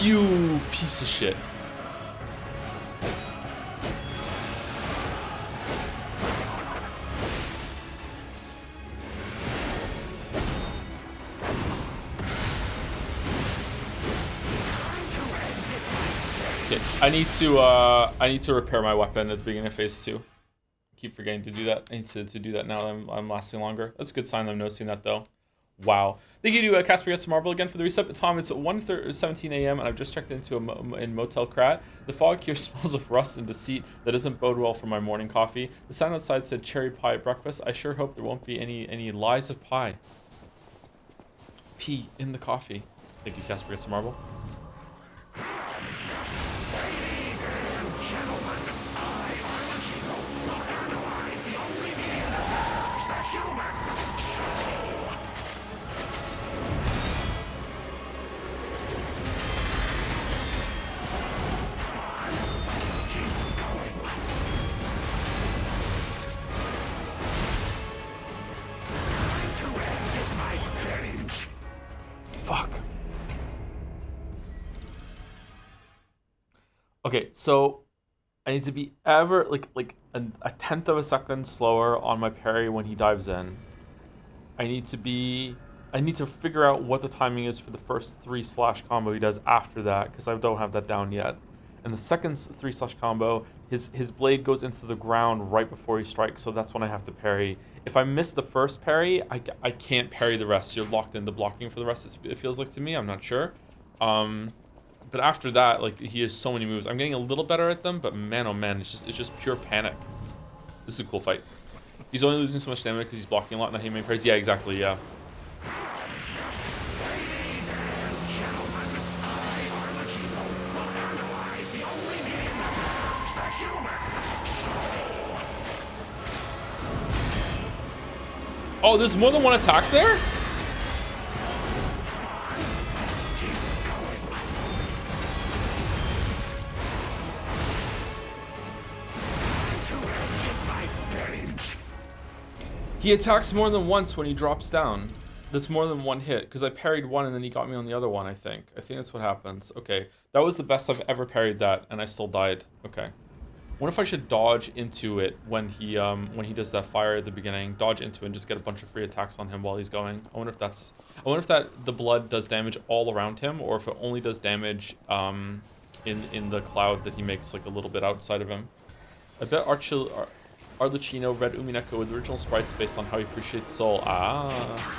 You piece of shit. Okay, I need to repair my weapon at the beginning of phase 2. Keep forgetting to do that. I need to do that now that I'm lasting longer. That's a good sign I'm noticing that though. Wow. Thank you to Casper Gets Marble again for the reset. Tom, it's 1:17 a.m. and I've just checked into in Motel Krat. The fog here smells of rust and deceit that doesn't bode well for my morning coffee. The sign outside said cherry pie at breakfast. I sure hope there won't be any lies of pie. Pee in the coffee. Thank you, Casper Gets Marble. Okay, so I need to be ever like a tenth of a second slower on my parry when he dives in. I need to be. I need to figure out what the timing is for the first 3 slash combo he does after that, because I don't have that down yet. And the second 3 slash combo, his blade goes into the ground right before he strikes, so that's when I have to parry. If I miss the first parry, I can't parry the rest. You're locked into blocking for the rest, it feels like to me. I'm not sure. But after that, like, he has so many moves. I'm getting a little better at them, but man, oh man, it's just pure panic. This is a cool fight. He's only losing so much stamina because he's blocking a lot, not hitting many parries. Yeah, exactly, yeah. Oh, there's more than one attack there? He attacks more than once when he drops down. That's more than one hit, because I parried one and then he got me on the other one, I think. I think that's what happens. Okay, that was the best I've ever parried that, and I still died. Okay. I wonder if I should dodge into it when he does that fire at the beginning. Dodge into it and just get a bunch of free attacks on him while he's going. I wonder if that the blood does damage all around him, or if it only does damage in the cloud that he makes, like a little bit outside of him. I bet Arlecchino read Umineko with original sprites based on how he appreciates Soul. Ah.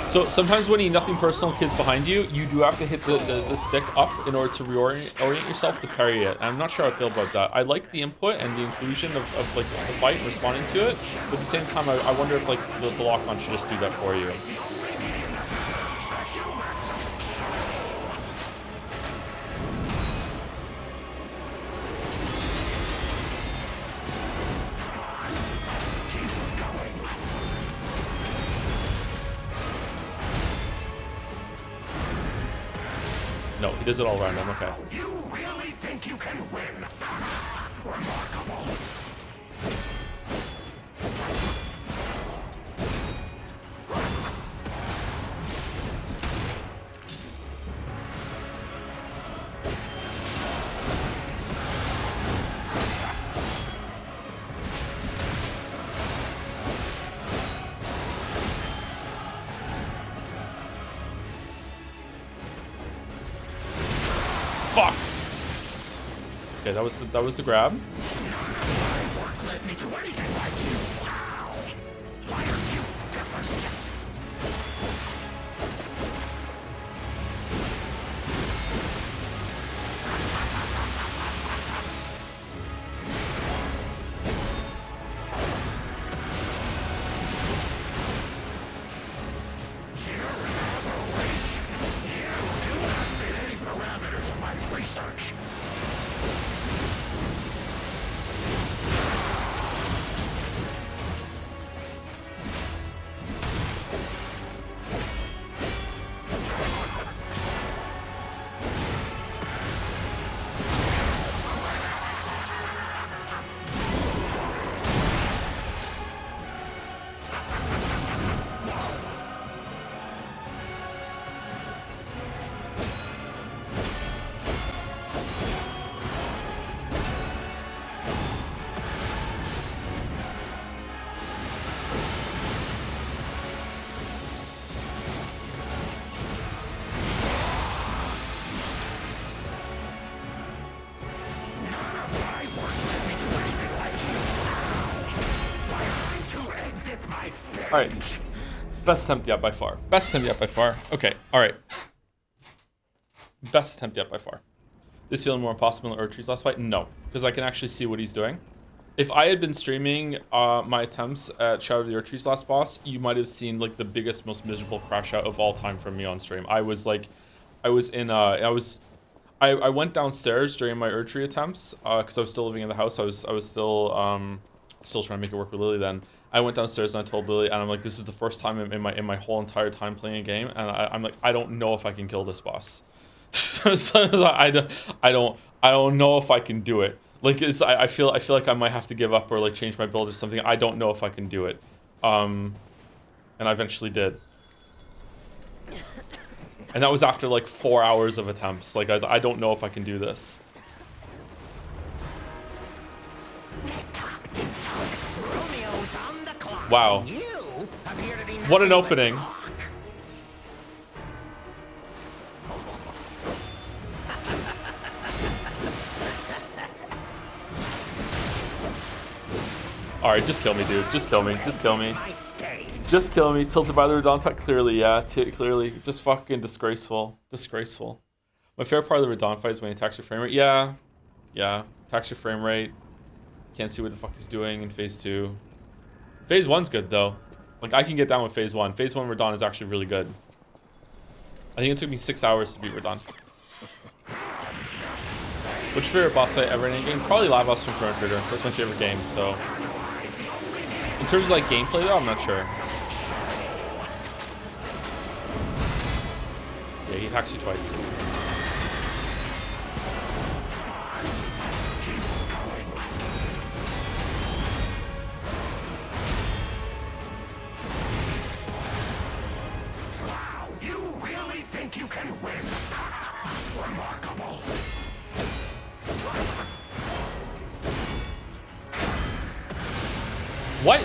So sometimes when you nothing personal kids behind you, you do have to hit the stick up in order to reorient yourself to parry it. I'm not sure how I feel about that. I like the input and the inclusion of like the fight and responding to it, but at the same time, I wonder if like the lock-on should just do that for you. No, he does it all around him, okay. You really think you can win? Remarkable. Fuck! Okay, that was the grab. Let me do anything like you. Why are you different? Research. All right, best attempt yet by far. Best attempt yet by far. Okay, all right. Best attempt yet by far. This feeling more impossible in Urtree's last fight? No, because I can actually see what he's doing. If I had been streaming my attempts at Shadow of the Urtree's last boss, you might have seen like the biggest, most miserable crash out of all time from me on stream. I went downstairs during my Urtree attempts because I was still living in the house. I was still still trying to make it work with Lily. Then I went downstairs and I told Lily, and I'm like, this is the first time in my whole entire time playing a game, and I'm like, I don't know if I can kill this boss. So I don't know if I can do it. Like I feel like I might have to give up or like change my build or something. I don't know if I can do it. And I eventually did. And that was after like 4 hours of attempts. Like I don't know if I can do this. Wow. What an opening. Alright, just kill me, dude. Just kill me. Just kill me. Just kill me. Tilted by the Redawn clearly, yeah. Clearly. Just fucking disgraceful. Disgraceful. My favorite part of the Redawn fight is when he attacks your frame rate. Yeah. Yeah. Attacks your frame rate. Can't see what the fuck he's doing in phase 2. Phase 1's good, though. Like, I can get down with phase 1. Phase 1 Redawn is actually really good. I think it took me 6 hours to beat Redawn. What's your favorite boss fight ever in a game? Probably Lavos from Chrono Trigger. That's my favorite game, so... In terms of, like, gameplay, though, I'm not sure. Yeah, he attacks you twice. Wow, you really think you can win? Remarkable. What?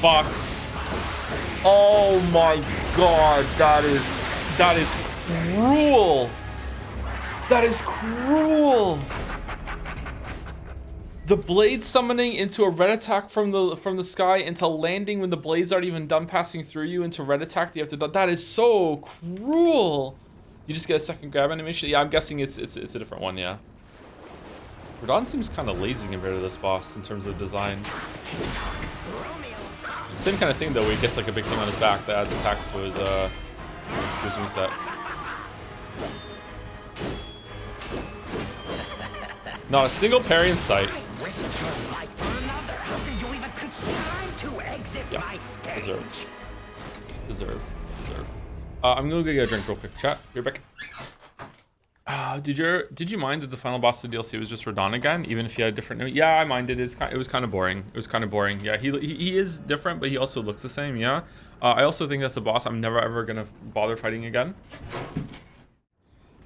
Fuck. Oh my god, that is cruel. That is cruel. The blade summoning into a red attack from the sky into landing when the blades aren't even done passing through you into red attack that you have to do. That is so cruel. You just get a second grab animation. Yeah, I'm guessing it's a different one, yeah. Radon seems kind of lazy compared to this boss in terms of design. Same kind of thing though, where he gets like a big thing on his back that adds attacks to his moveset. Not a single parry in sight. Yeah, deserve. I'm gonna go get a drink real quick. Chat, you're back. Did you mind that the final boss of the DLC was just Radon again, even if he had a different name? Yeah, I minded. It was kind of boring. It was kind of boring. Yeah, he is different, but he also looks the same. Yeah. I also think that's a boss I'm never ever gonna bother fighting again.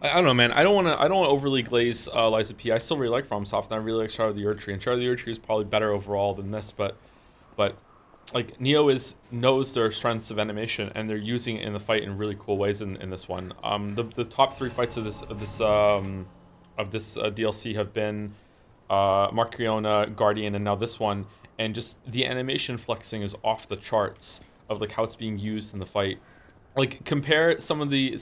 I don't know, man. I don't want to overly glaze Liza P. I still really like FromSoft, and I really like Shadow of the Erdtree. And Shadow of the Erdtree is probably better overall than this, but like Neo knows their strengths of animation, and they're using it in the fight in really cool ways in this one. The top 3 fights of this DLC have been Marciona, Guardian, and now this one. And just the animation flexing is off the charts of like how it's being used in the fight. Like compare some of the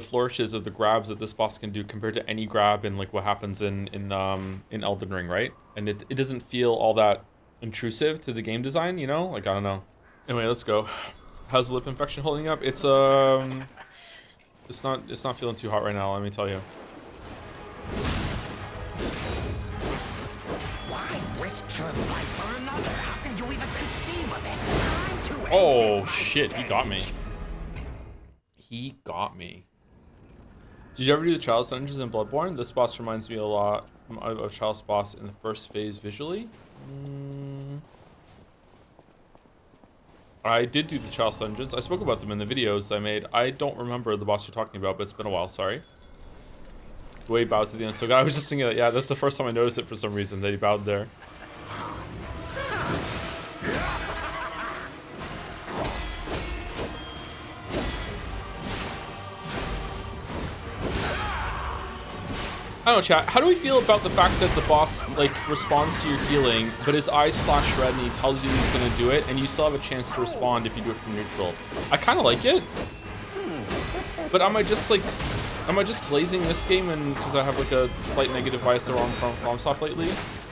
flourishes of the grabs that this boss can do compared to any grab in like what happens in Elden Ring, right? And it doesn't feel all that intrusive to the game design, you know? Like, I don't know. Anyway, let's go. How's the lip infection holding up? It's not feeling too hot right now, let me tell you. Why risk your life for another? How can you even conceive of it? Oh shit, he got me. He got me. Did you ever do the Chalice dungeons in Bloodborne? This boss reminds me a lot of Chalice boss in the first phase visually. I did do the Chalice dungeons. I spoke about them in the videos I made. I don't remember the boss you're talking about, but it's been a while, sorry. The way he bows at the end. So I was just thinking that, yeah, that's the first time I noticed it for some reason, that he bowed there. I don't know, chat. How do we feel about the fact that the boss like responds to your healing, but his eyes flash red and he tells you he's gonna do it, and you still have a chance to respond if you do it from neutral? I kind of like it, but am I just glazing this game and because I have like a slight negative bias around FromSoft lately,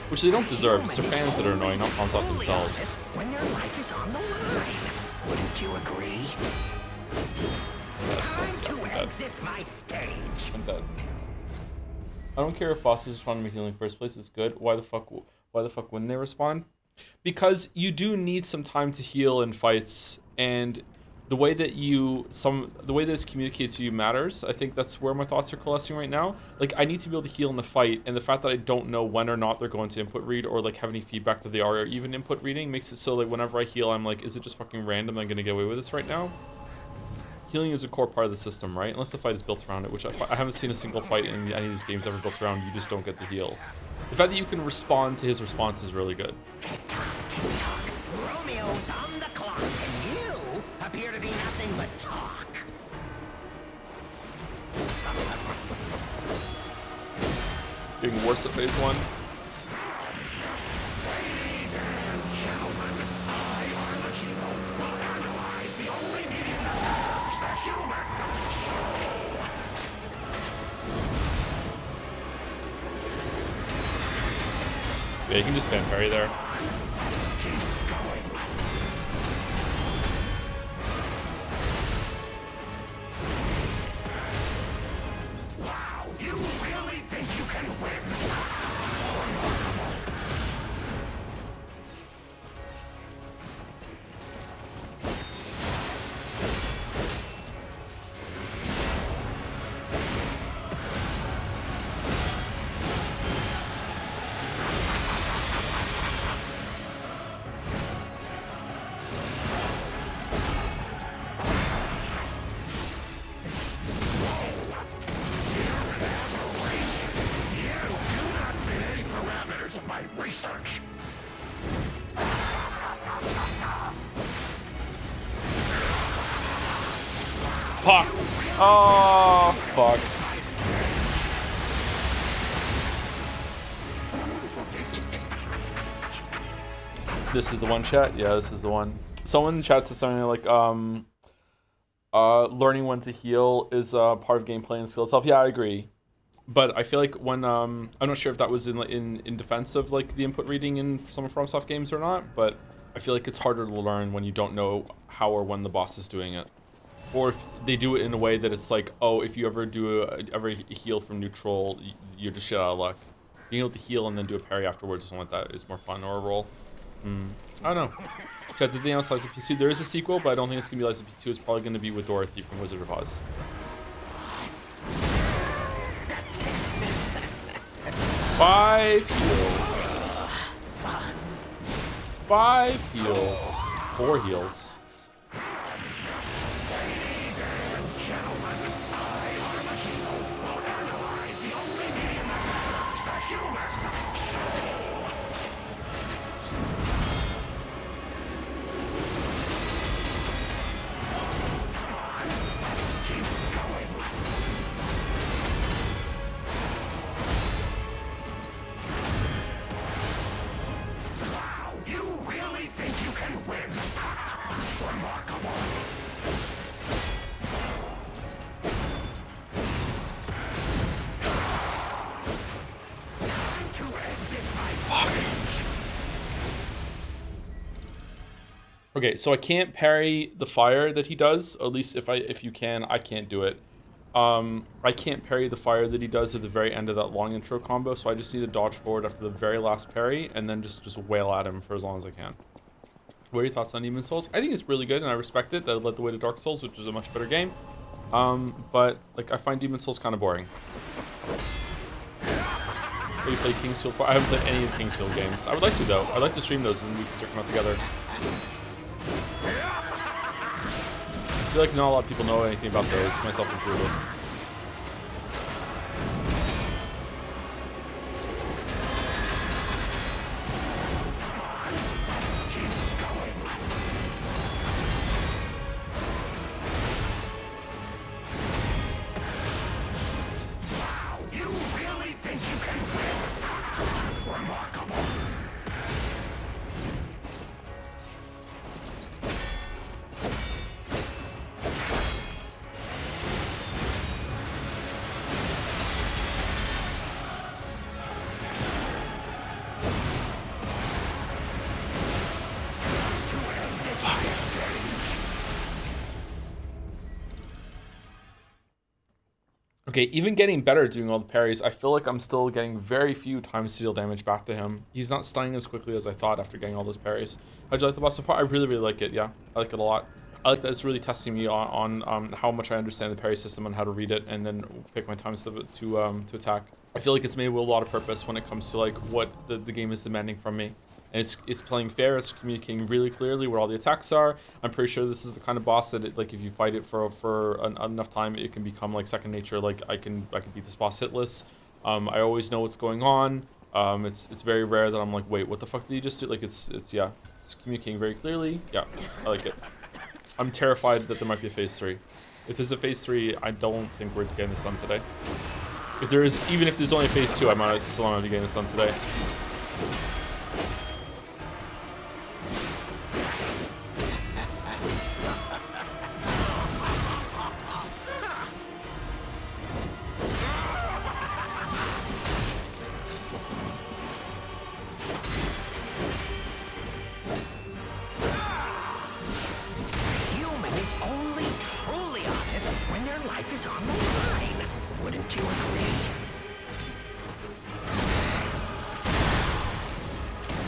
which they don't deserve. It's their fans that are annoying, not FromSoft themselves. When their life is on the line, wouldn't you agree? Time to exit my stage. I'm dead. I don't care if bosses respond to me healing in the first place. It's good. Why the fuck wouldn't they respond? Because you do need some time to heal in fights, and the way that it's communicated to you matters. I think that's where my thoughts are coalescing right now. Like, I need to be able to heal in the fight, and the fact that I don't know when or not they're going to input read or like have any feedback that they are or even input reading makes it so like whenever I heal, I'm like, is it just fucking random? I'm gonna get away with this right now. Healing is a core part of the system, right? Unless the fight is built around it, which I haven't seen a single fight in any of these games ever built around. You just don't get the heal. The fact that you can respond to his response is really good. Tick-tock, tick-tock. Romeo's on the clock, and you appear to be nothing but talk. Getting worse at phase 1. Yeah, you can just spam parry there. Wow, you really think you can win? Research. Fuck. Oh, fuck. This is the one, chat? Yeah, this is the one. Someone in the chat said something like, learning when to heal is part of gameplay and skill itself. Yeah, I agree. But I feel like when I'm not sure if that was in defense of like the input reading in some of FromSoft games or not, but I feel like it's harder to learn when you don't know how or when the boss is doing it, or if they do it in a way that it's like, oh, if you ever heal from neutral, you're just shit out of luck. Being able to heal and then do a parry afterwards or something like that is more fun, or a roll. I don't know. Chat, did they announce Lies of P2? There is a sequel, but I don't think it's gonna be Lies of P2. It's probably gonna be with Dorothy from Wizard of Oz. 5 heals. 5 heals. 4 heals. Okay, so I can't parry the fire that he does, or at least if you can, I can't do it. I can't parry the fire that he does at the very end of that long intro combo, so I just need to dodge forward after the very last parry and then just wail at him for as long as I can. What are your thoughts on Demon's Souls? I think it's really good and I respect it that it led the way to Dark Souls, which is a much better game. But like I find Demon's Souls kind of boring. Have you played Kingsfield 4? I haven't played any of the Kingsfield games. I would like to though. I'd like to stream those and we can check them out together. I feel like not a lot of people know anything about those, myself included. Okay, even getting better at doing all the parries, I feel like I'm still getting very few times steal damage back to him. He's not stunning as quickly as I thought after getting all those parries. How'd you like the boss so far? I really, really like it, yeah. I like it a lot. I like that it's really testing me on how much I understand the parry system and how to read it and then pick my times to attack. I feel like it's made with a lot of purpose when it comes to like what the game is demanding from me. And it's playing fair, it's communicating really clearly where all the attacks are. I'm pretty sure this is the kind of boss that like if you fight it for enough time, it can become like second nature. Like I can beat this boss hitless. I always know what's going on. It's very rare that I'm like, wait, what the fuck did you just do? Like it's communicating very clearly. Yeah, I like it. I'm terrified that there might be a phase 3. If there's a phase 3, I don't think we're getting this done today. If there is, even if there's only a phase 2, I might still not be getting this done today. Is on the line. Wouldn't you agree?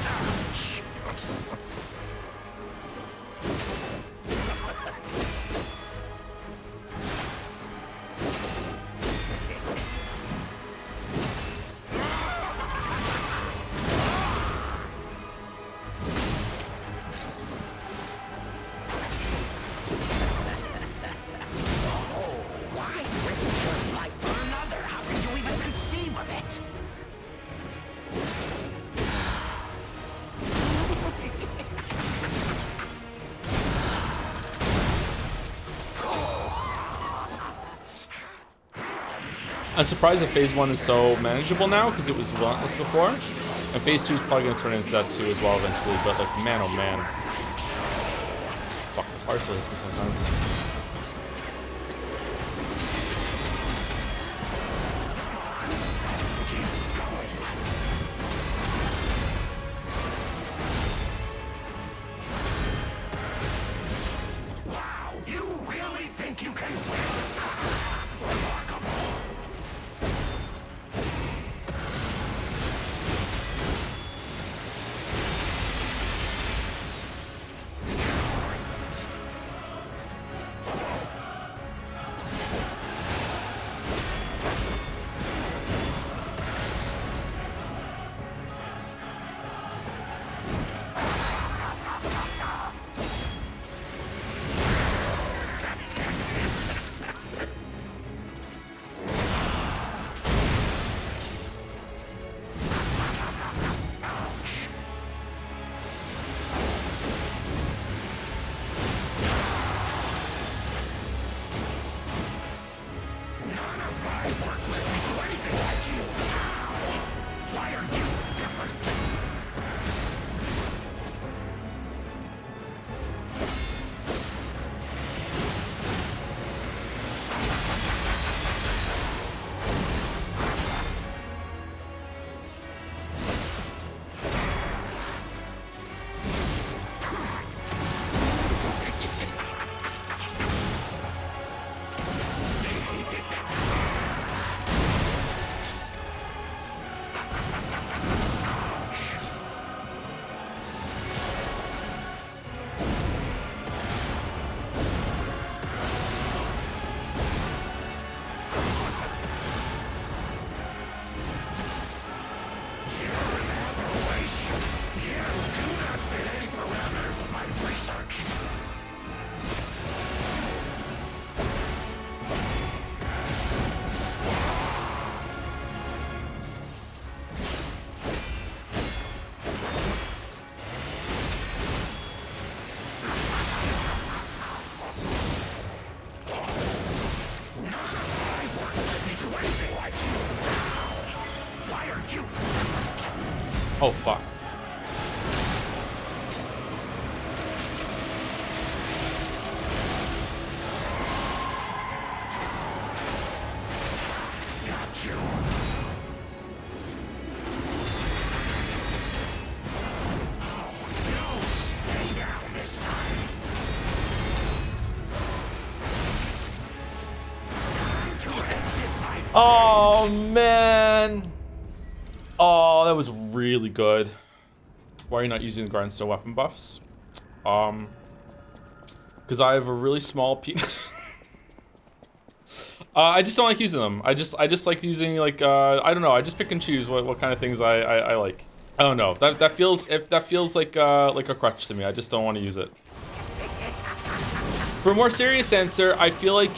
Ouch. I'm surprised that phase 1 is so manageable now because it was relentless before. And phase 2 is probably going to turn into that too as well eventually. But like, man, oh man. Fuck, the fire still hits me sometimes. Wow, you really think you can win? Oh fuck. Got you. Oh no! Stay down this time. Time to exit my Oh man. Oh, that was really good. Why are you not using the grindstone weapon buffs? Because I have a really small I just don't like using them. I just like using like I don't know. I just pick and choose what kind of things I like. I don't know. That feels like a crutch to me. I just don't want to use it. For a more serious answer, I feel like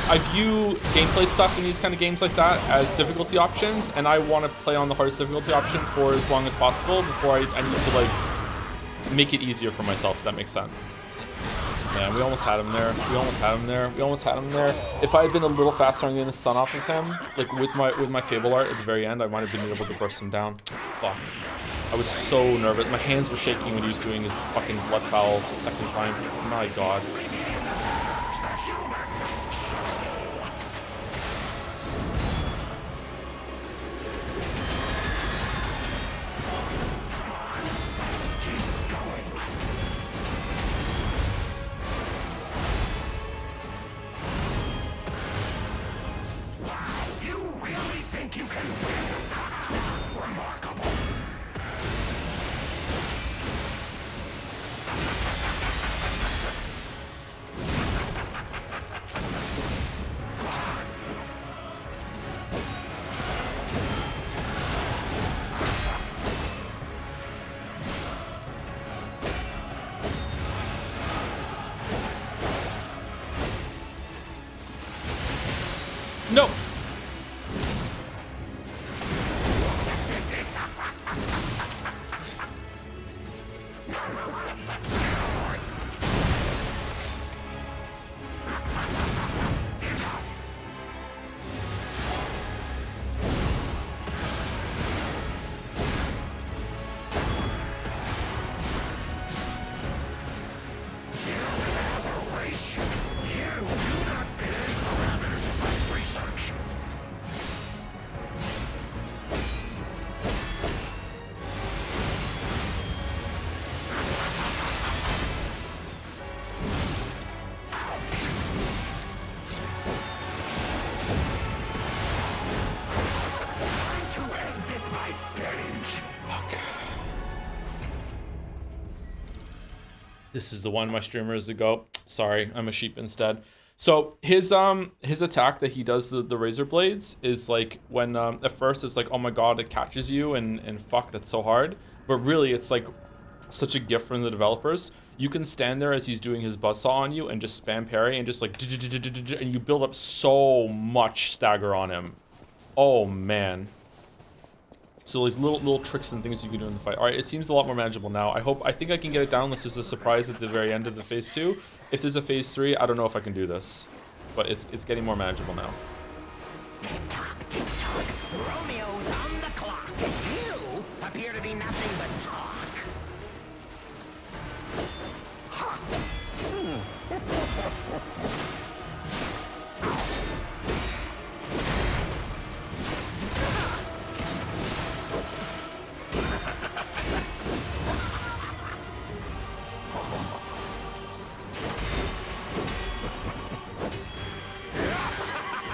I view gameplay stuff in these kind of games like that as difficulty options, and I want to play on the hardest difficulty option for as long as possible before I need to like make it easier for myself, if that makes sense. Man, we almost had him there. We almost had him there. We almost had him there. If I had been a little faster on getting the stun off of him, like with my Fable art at the very end, I might have been able to burst him down. Fuck. I was so nervous. My hands were shaking when he was doing his fucking blood foul second time. My god. No. This is the one my streamer is to go. Sorry, I'm a sheep instead. So his attack that he does, the razor blades, is like when at first it's like, oh my god, it catches you and fuck, that's so hard. But really it's like such a gift from the developers. You can stand there as he's doing his buzzsaw on you and just spam parry and just like and you build up so much stagger on him. Oh man. So these little tricks and things you can do in the fight. All right, it seems a lot more manageable now. I think I can get it down unless there's a surprise at the very end of the phase 2. If there's a phase 3, I don't know if I can do this, but it's getting more manageable now. Tick-tock, tick-tock. Romeo's on the clock. You appear to be nothing but talk.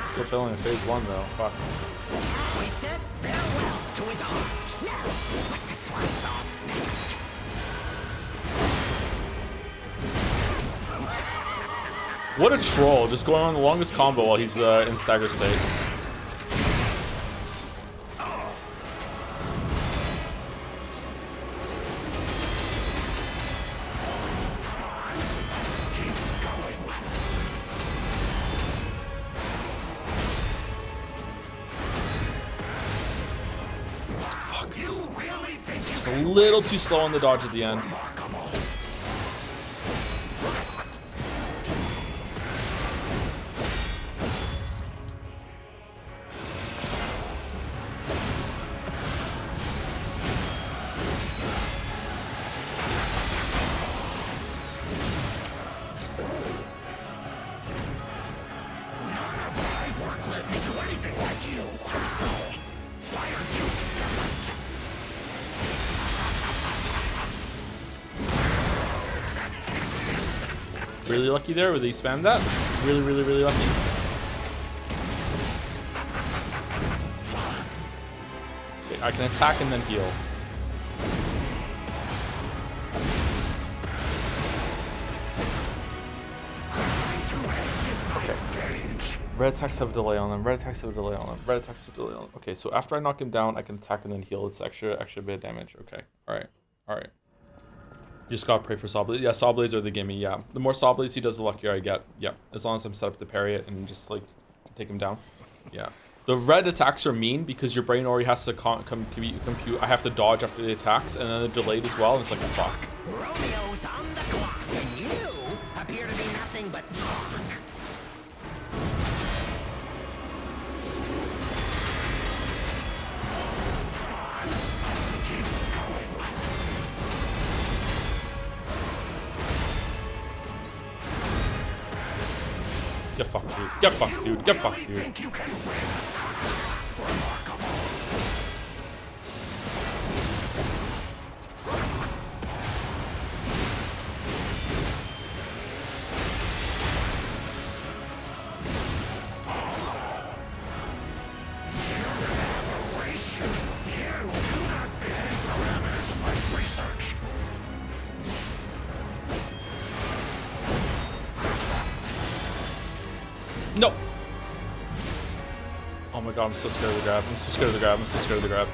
Still failing in phase 1 though. Fuck. We said farewell to his arms. Now, what to slice off next? What a troll! Just going on the longest combo while he's in stagger state. A little too slow on the dodge at the end. Really lucky there, where they spammed that. Really lucky. I can attack and then heal. Red attacks have a delay on them. Red attacks have a delay on them. Red attacks have a delay on them. Okay, so after I knock him down, I can attack and then heal. It's extra bit of damage. Okay. Alright. Alright. You just gotta pray for Saw Blades. Yeah, Saw Blades are the gimme, yeah. The more Saw Blades he does, the luckier I get. Yeah. As long as I'm set up to parry it and just like take him down. Yeah. The red attacks are mean because your brain already has to compute. I have to dodge after the attacks, and then they're delayed as well, and it's like, fuck. Romeo's on the clock, and you appear to be nothing but talk. Get fucked, dude. Get fucked, dude. Get fucked, dude. No. Oh my god, I'm so scared of the grab. I'm so scared of the grab. I'm so scared of the grab.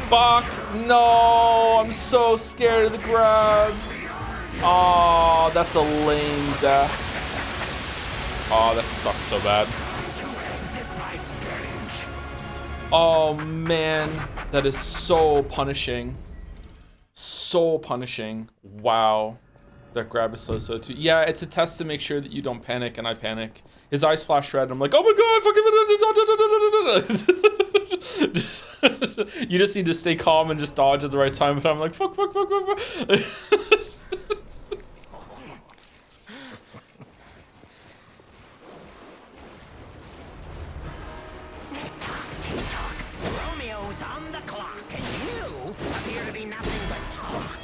Fuck, no, I'm so scared of the grab. Oh, that's a lame death. Oh, that sucks so bad. Oh man, that is so punishing. So punishing. Wow. That grab is so too. Yeah, it's a test to make sure that you don't panic, and I panic. His eyes flash red, and I'm like, oh my god, fucking. You just need to stay calm and just dodge at the right time, but I'm like, fuck. Romeo's on the clock, and you appear to be nothing but talk.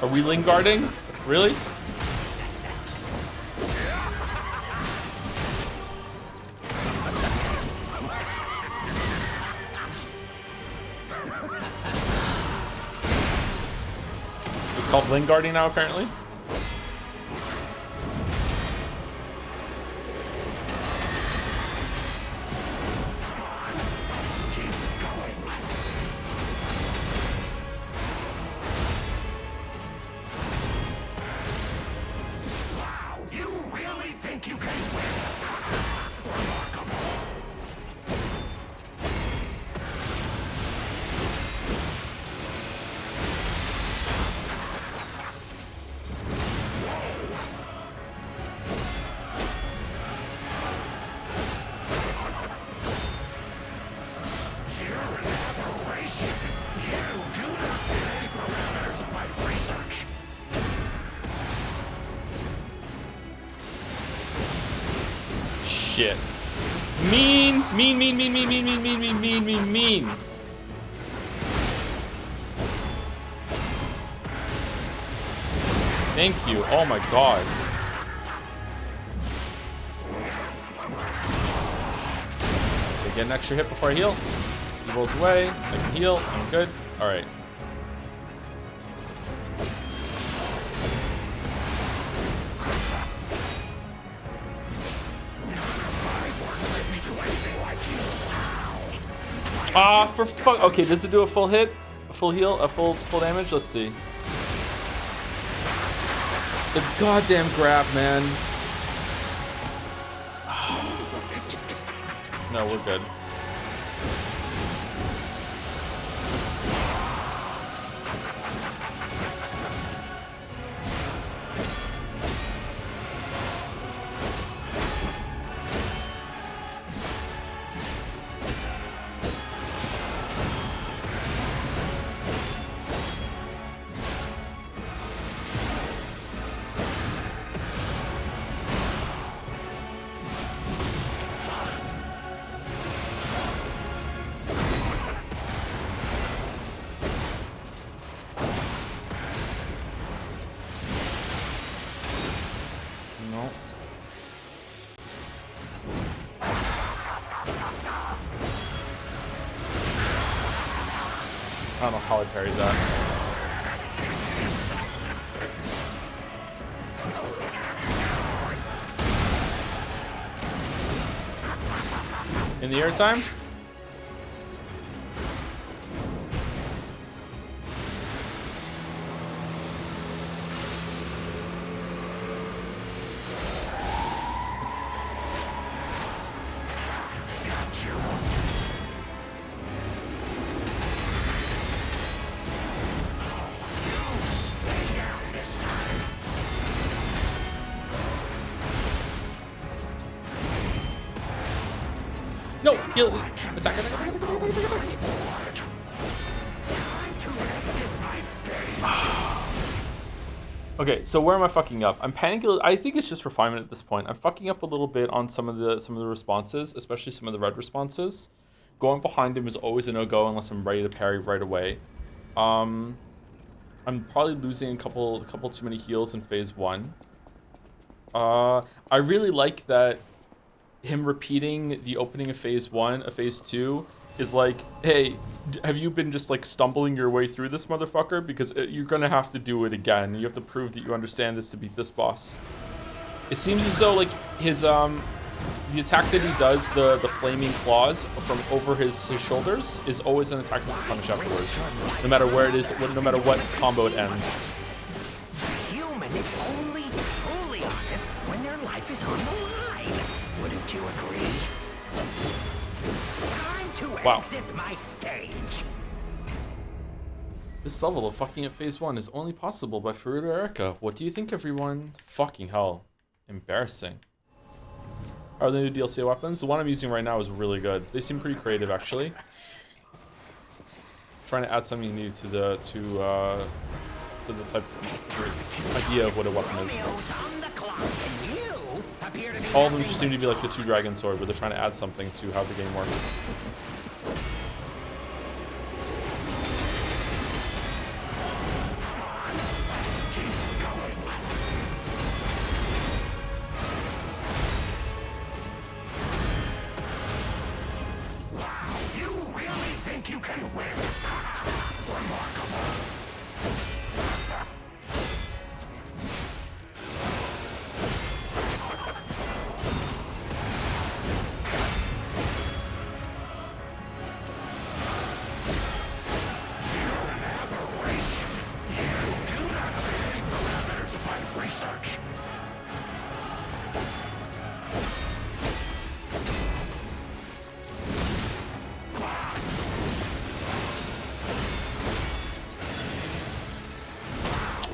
Are we Lingarding? Really? It's called Lingarding now, apparently. Shit. Mean. Thank you. Oh my god. Okay, get an extra hit before I heal. He rolls away. I can heal. I'm good. Alright. Ah, for fuck. Okay, does it do a full hit? A full heal? A full damage? Let's see. The goddamn grab, man. No, we're good. don't know how I parried that. In the air time? No, heal. Attack. Okay, so where am I fucking up? I'm panicking. I think it's just refinement at this point. I'm fucking up a little bit on some of the responses, especially some of the red responses. Going behind him is always a no-go unless I'm ready to parry right away. I'm probably losing a couple too many heals in phase 1. I really like that him repeating the opening of phase 1, of phase 2 is like, hey, have you been just like stumbling your way through this motherfucker? Because you're gonna have to do it again. You have to prove that you understand this to beat this boss. It seems as though like his the attack that he does, the flaming claws from over his shoulders, is always an attack that can punish afterwards, no matter where it is, no matter what combo it ends. Human is only truly honest when their life is on the line. Wouldn't you agree? Time to exit my stage. This level of fucking at phase 1 is only possible by Furuta Erika. What do you think, everyone? Fucking hell. Embarrassing. Are the new DLC weapons? The one I'm using right now is really good. They seem pretty creative, actually. Trying to add something new to the type idea of what a weapon is. All of them seem to be like the 2 dragon sword, but they're trying to add something to how the game works.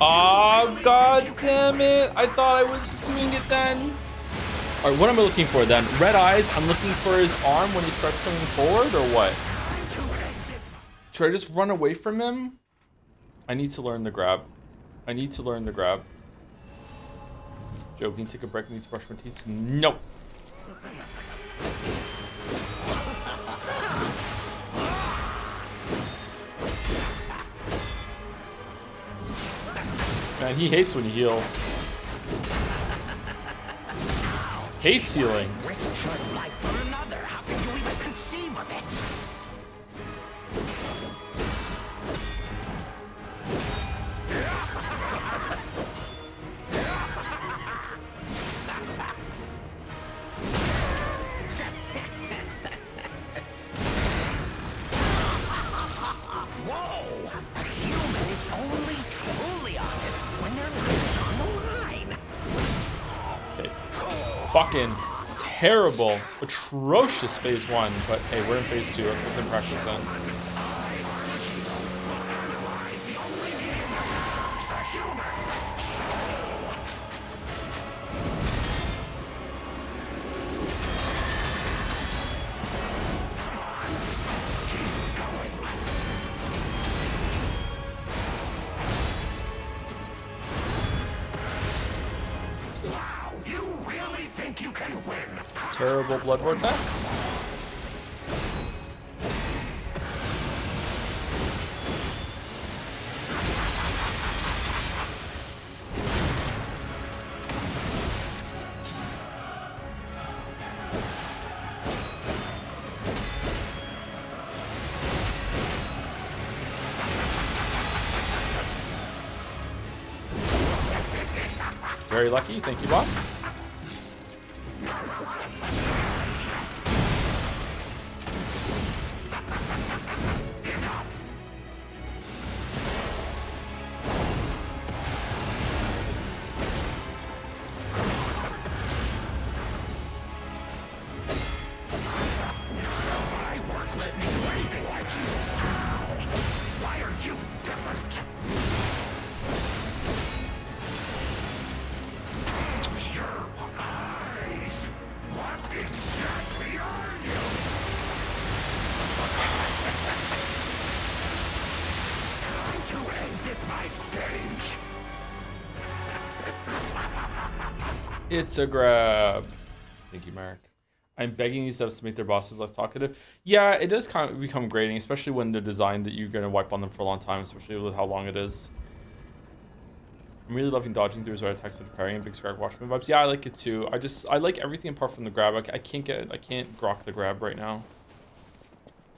Oh, god damn it. I thought I was doing it then. Alright, what am I looking for then? Red eyes, I'm looking for his arm when he starts coming forward, or what? Should I just run away from him? I need to learn the grab. I need to learn the grab. Joe, can you take a break? I need to brush my teeth. No. Man, he hates when you heal. Hates healing. Risk your life for another. How can you even conceive of it? Whoa! A human is only truly honest when their life is on the line. Okay. Fucking terrible, atrocious phase 1, but hey, we're in phase 2. Let's get some practice in. Terrible blood vortex. Very lucky. Thank you, boss. It's a grab. Thank you, Mark. I'm begging these devs to make their bosses less talkative. Yeah, it does kind of become grating, especially when they're designed that you're going to wipe on them for a long time, especially with how long it is. I'm really loving dodging through his right attacks and parrying big scrag watchman vibes. Yeah, I like it too. I like everything apart from the grab. I can't grok the grab right now.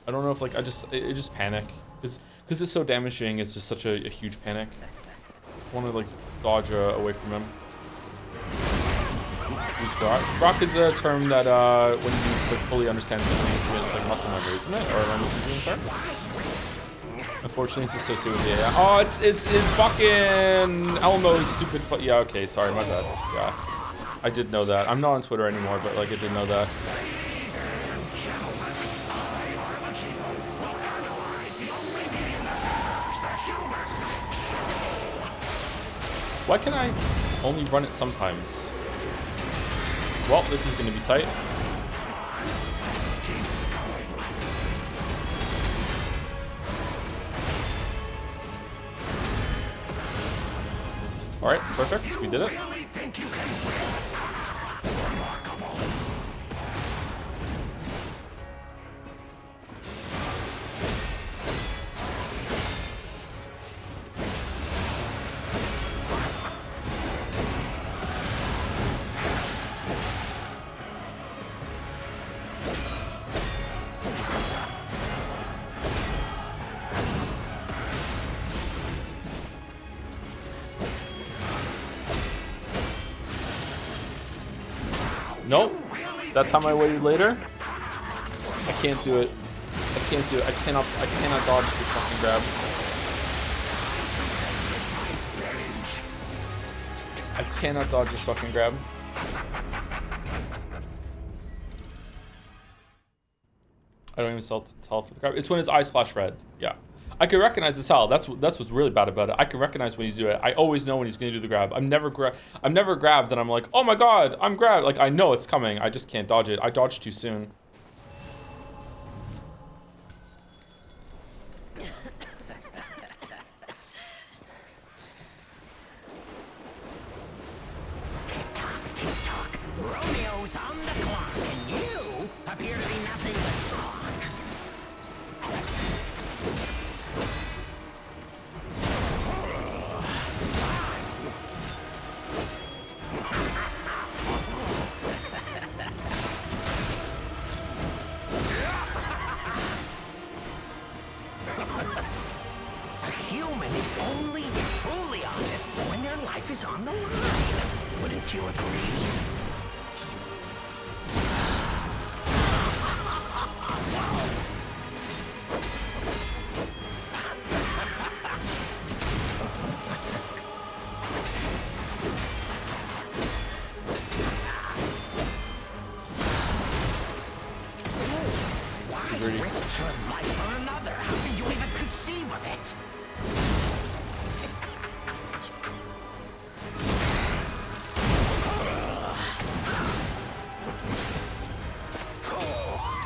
I don't know if like I just panic because it's so damaging. It's just such a huge panic. I want to like dodge away from him. Who's grok? Grok is a term that when you like, fully understand something, it's like muscle memory, isn't it? Or am I misusing the term? Unfortunately, it's associated with the AI. Oh, it's fucking Elmo's stupid foot. Yeah, okay, sorry, my bad. Yeah, I did know that. I'm not on Twitter anymore, but like I did know that. Why can I only run it sometimes? Well, this is gonna be tight. All right, perfect. We did it. Nope. That time I waited later. I can't do it. I can't do it. I cannot dodge this fucking grab. I cannot dodge this fucking grab. I don't even tell for the grab. It's when his eyes flash red. Yeah. I can recognize the tell. That's what's really bad about it. I can recognize when he's doing it. I always know when he's gonna do the grab. I'm never grabbed and I'm like, oh my god, I'm grabbed. Like I know it's coming. I just can't dodge it. I dodged too soon. Tick-tock, Romeo's on the clock, and you appear to be nothing but talk. A human is only truly honest when their life is on the line. Wouldn't you agree? Why risk your life for another? How did you even conceive of it?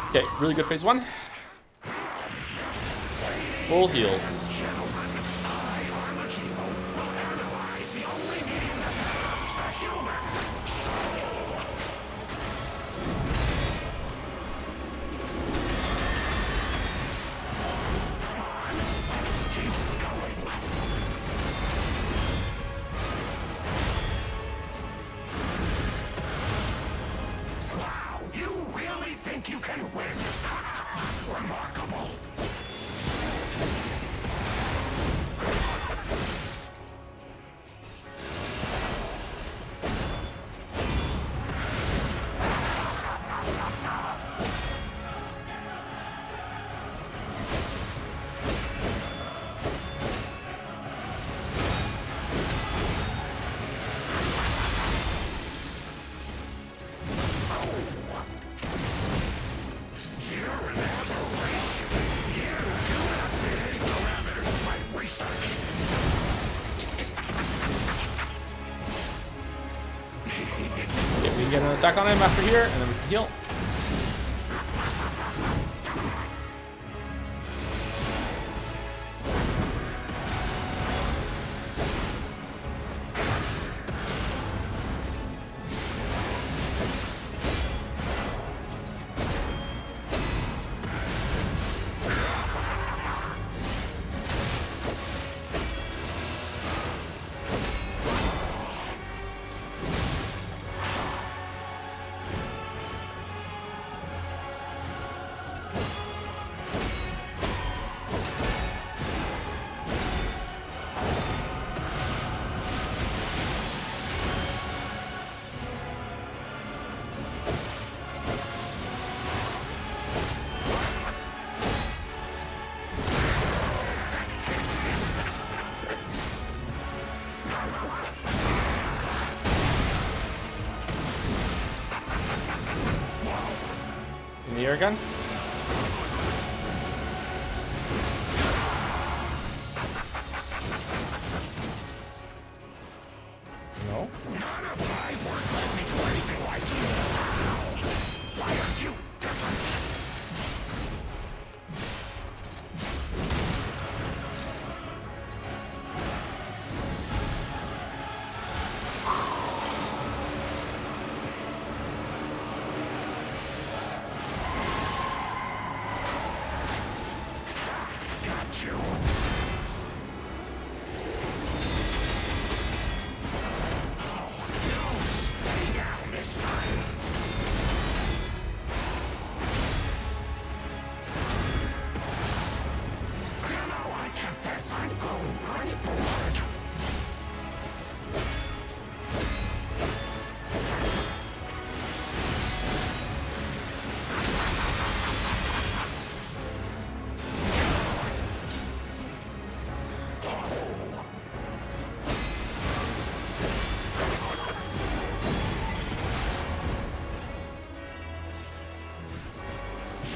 Okay, really good phase one. Full heals. You can win. Remarkable. stack on him after here, and then we can heal. In the air gun. No. None of my work led me to anything like you. Why are you different? Got you. Stay down this time. You know I confess I'm going pretty bored.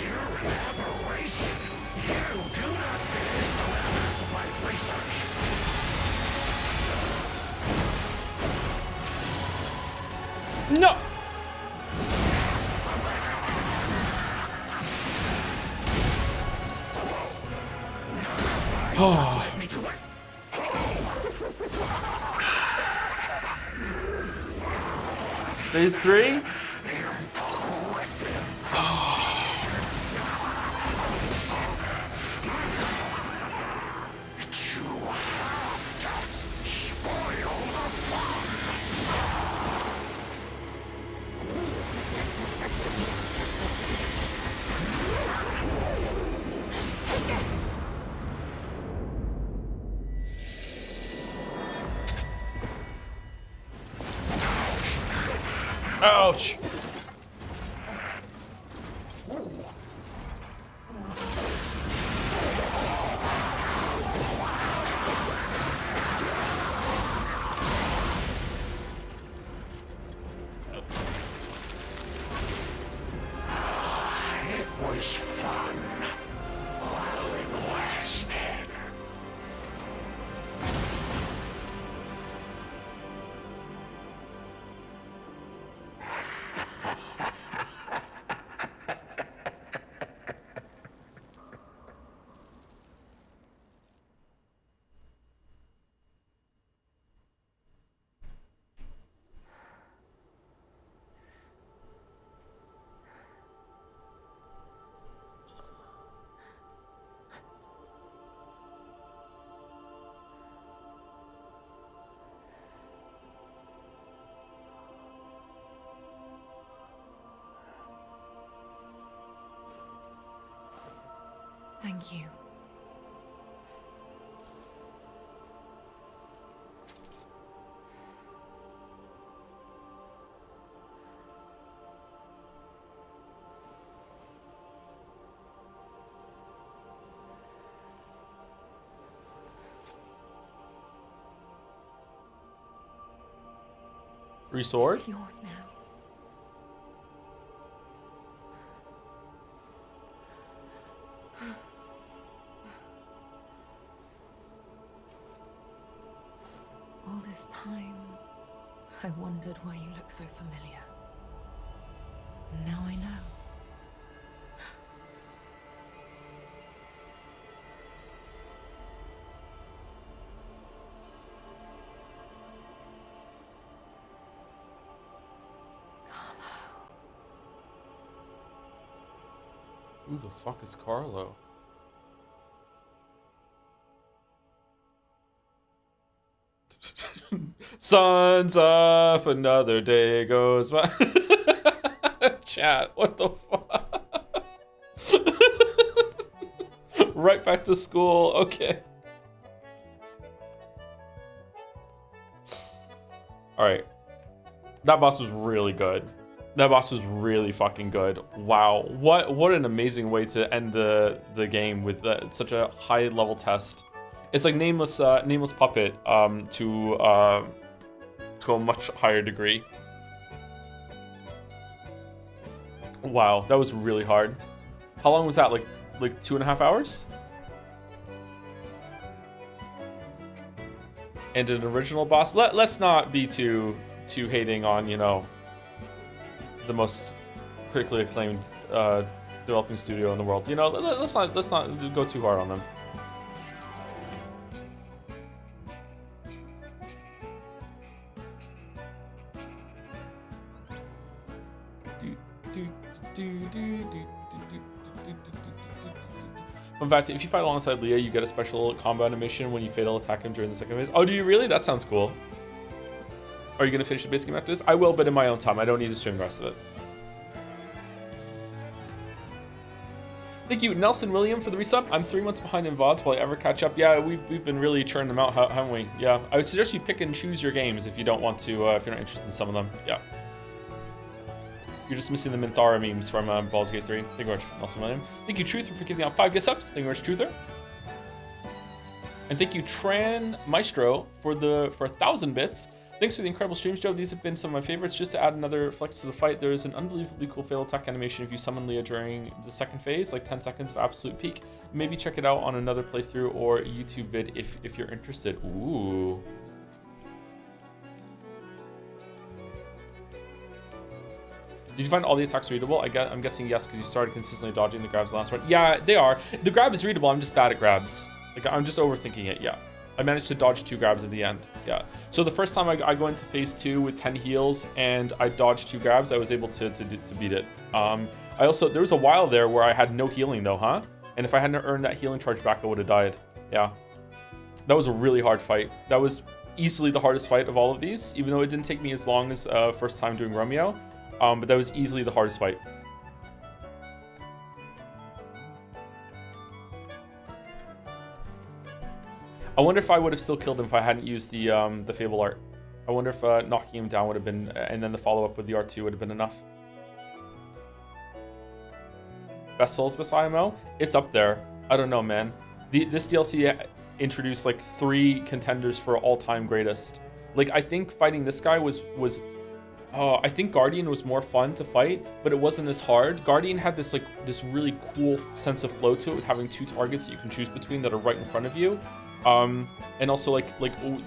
You're an aberration. You do not fit in the parameters of my research. No. Oh. Let me do it. Phase 3. Impressive. You have to spoil the fun. Ouch. It was fun while it lasted. Thank you. Free sword. It's yours now. All this time, I wondered why you look so familiar. Now I know. Who the fuck is Carlo? Sun's up, another day goes by. Chat, what the fuck? Right back to school, okay. Alright. That boss was really good. That boss was really fucking good. Wow. What an amazing way to end the game with such a high level test. It's like Nameless Puppet to a much higher degree. Wow, that was really hard. How long was that? Like 2.5 hours? And an original boss. Let's not be too hating on, you know, the most critically acclaimed developing studio in the world. You know, let's not go too hard on them. In fact, if you fight alongside Leah, you get a special combo animation when you fatal attack him during the second phase. Oh, do you really? That sounds cool. Are you going to finish the base game after this? I will, but in my own time. I don't need to stream the rest of it. Thank you, Nelson William, for the resub. I'm 3 months behind in VODs. Will I ever catch up? Yeah, we've been really churning them out, haven't we? Yeah, I would suggest you pick and choose your games if you don't want to, if you're not interested in some of them. Yeah. You're just missing the Minthara memes from Baldur's Gate 3. Thank you very much, Nelson William. Thank you, Truther, for giving out 5 gift subs. Thank you very much, Truther. And thank you, Tran Maestro, for 1,000 bits. Thanks for the incredible streams, Joe. These have been some of my favorites. Just to add another flex to the fight, there is an unbelievably cool fail attack animation if you summon Leah during the second phase, like 10 seconds of absolute peak. Maybe check it out on another playthrough or a YouTube vid if you're interested. Ooh. Did you find all the attacks readable? I'm guessing yes, because you started consistently dodging the grabs last one. Yeah, they are. The grab is readable. I'm just bad at grabs. Like, I'm just overthinking it. Yeah. I managed to dodge 2 grabs at the end. Yeah. So the first time I go into phase 2 with 10 heals and I dodged 2 grabs, I was able to beat it. There was a while there where I had no healing though, huh? And if I hadn't earned that healing charge back, I would have died. Yeah. That was a really hard fight. That was easily the hardest fight of all of these, even though it didn't take me as long as first time doing Romeo. But that was easily the hardest fight. I wonder if I would have still killed him if I hadn't used the Fable art. I wonder if knocking him down would have been, and then the follow-up with the R2 would have been enough. Best Souls best IMO? It's up there. I don't know, man. This DLC introduced like 3 contenders for all-time greatest. Like, I think fighting this guy was I think Guardian was more fun to fight, but it wasn't as hard. Guardian had this really cool sense of flow to it with having 2 targets that you can choose between that are right in front of you. And also like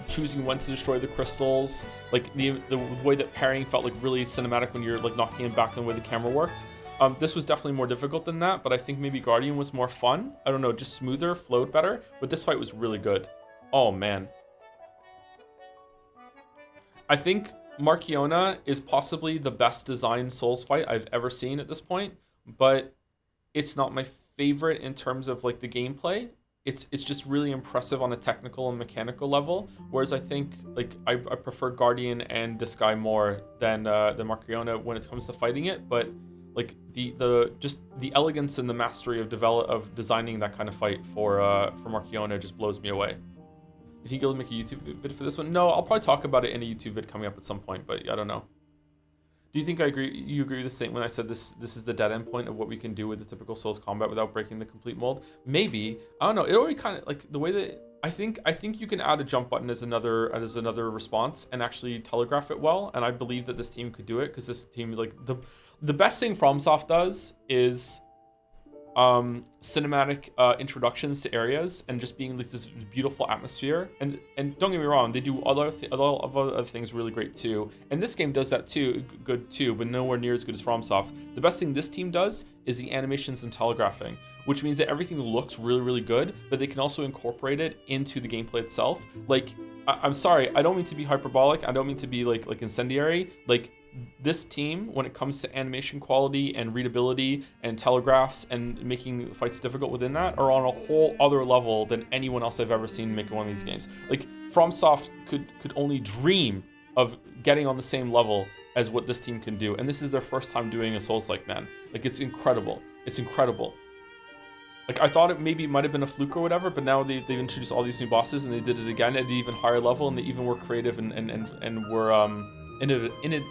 choosing when to destroy the crystals, like the way that parrying felt like really cinematic when you're like knocking him back and the way the camera worked. This was definitely more difficult than that, but I think maybe Guardian was more fun. I don't know, just smoother, flowed better, but this fight was really good. Oh man. I think Marchiona is possibly the best designed Souls fight I've ever seen at this point, but it's not my favorite in terms of like the gameplay. It's just really impressive on a technical and mechanical level, whereas I think like I prefer Guardian and this guy more than Marchiona when it comes to fighting it, but like the elegance and the mastery of designing that kind of fight for Marchiona just blows me away. You think you'll make a YouTube vid for this one? No, I'll probably talk about it in a YouTube vid coming up at some point, but I don't know. Do you think you agree with the statement when I said this is the dead end point of what we can do with the typical Souls combat without breaking the complete mold? Maybe. I don't know. It already kind of like the way that I think you can add a jump button as another response and actually telegraph it well, and I believe that this team could do it because this team, like the best thing FromSoft does is cinematic introductions to areas and just being like this beautiful atmosphere. And don't get me wrong, they do other things really great too. And this game does that too, good too, but nowhere near as good as FromSoft. The best thing this team does is the animations and telegraphing, which means that everything looks really, really good, but they can also incorporate it into the gameplay itself. Like, I'm sorry, I don't mean to be hyperbolic. I don't mean to be like incendiary. Like, this team, when it comes to animation quality and readability and telegraphs and making fights difficult within that, are on a whole other level than anyone else I've ever seen making one of these games. Like, FromSoft could only dream of getting on the same level as what this team can do, and this is their first time doing a Souls-like, man. Like, it's incredible. It's incredible. Like, I thought it might have been a fluke or whatever, but now they've introduced all these new bosses, and they did it again at an even higher level, and they even were creative and were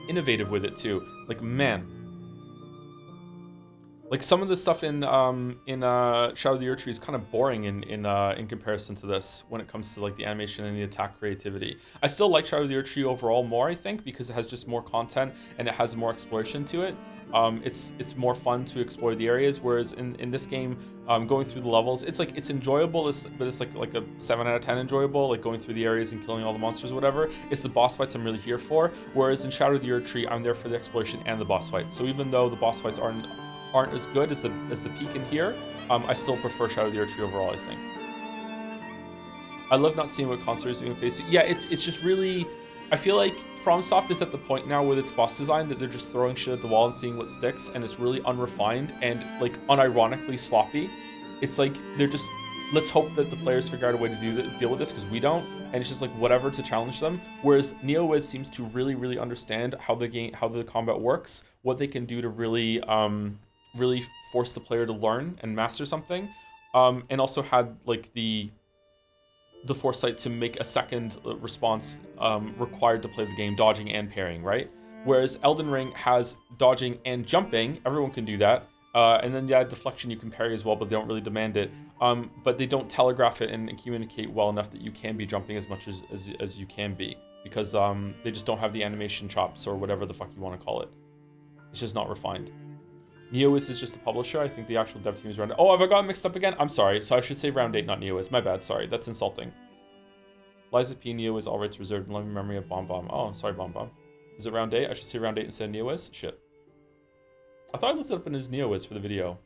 innovative with it too. Like, man, like some of the stuff in Shadow of the Erdtree is kind of boring in comparison to this when it comes to like the animation and the attack creativity. I still like Shadow of the Erdtree overall more, I think, because it has just more content and it has more exploration to it. It's more fun to explore the areas, whereas in this game, going through the levels, it's enjoyable, but it's like a 7 out of 10 enjoyable, like going through the areas and killing all the monsters or whatever. It's the boss fights I'm really here for, whereas in Shadow of the Erdtree, I'm there for the exploration and the boss fights. So even though the boss fights aren't as good as the peak in here, I still prefer Shadow of the Erdtree overall, I think. I love not seeing what console is doing face. Yeah, it's just really, I feel like FromSoft is at the point now with its boss design that they're just throwing shit at the wall and seeing what sticks, and it's really unrefined and like unironically sloppy. It's like they're just, let's hope that the players figure out a way to deal with this, because we don't, and it's just like whatever to challenge them. Whereas NeoWiz seems to really understand how the combat works, what they can do to really force the player to learn and master something, and also had like the foresight to make a second response required to play the game, dodging and parrying, right? Whereas Elden Ring has dodging and jumping, everyone can do that, and then deflection you can parry as well, but they don't really demand it. But they don't telegraph it and communicate well enough that you can be jumping as much as you can be, because they just don't have the animation chops or whatever the fuck you want to call it. It's just not refined. NeoWiz is just a publisher. I think the actual dev team is Round 8. Oh, have I gotten mixed up again? I'm sorry. So I should say Round 8, not NeoWiz. My bad. Sorry. That's insulting. Liza P. NeoWiz, all rights reserved in loving memory of Bomb Bomb. Oh, I'm sorry, Bomb Bomb. Is it Round 8? I should say Round 8 instead of NeoWiz? Shit. I thought I looked it up in his NeoWiz for the video.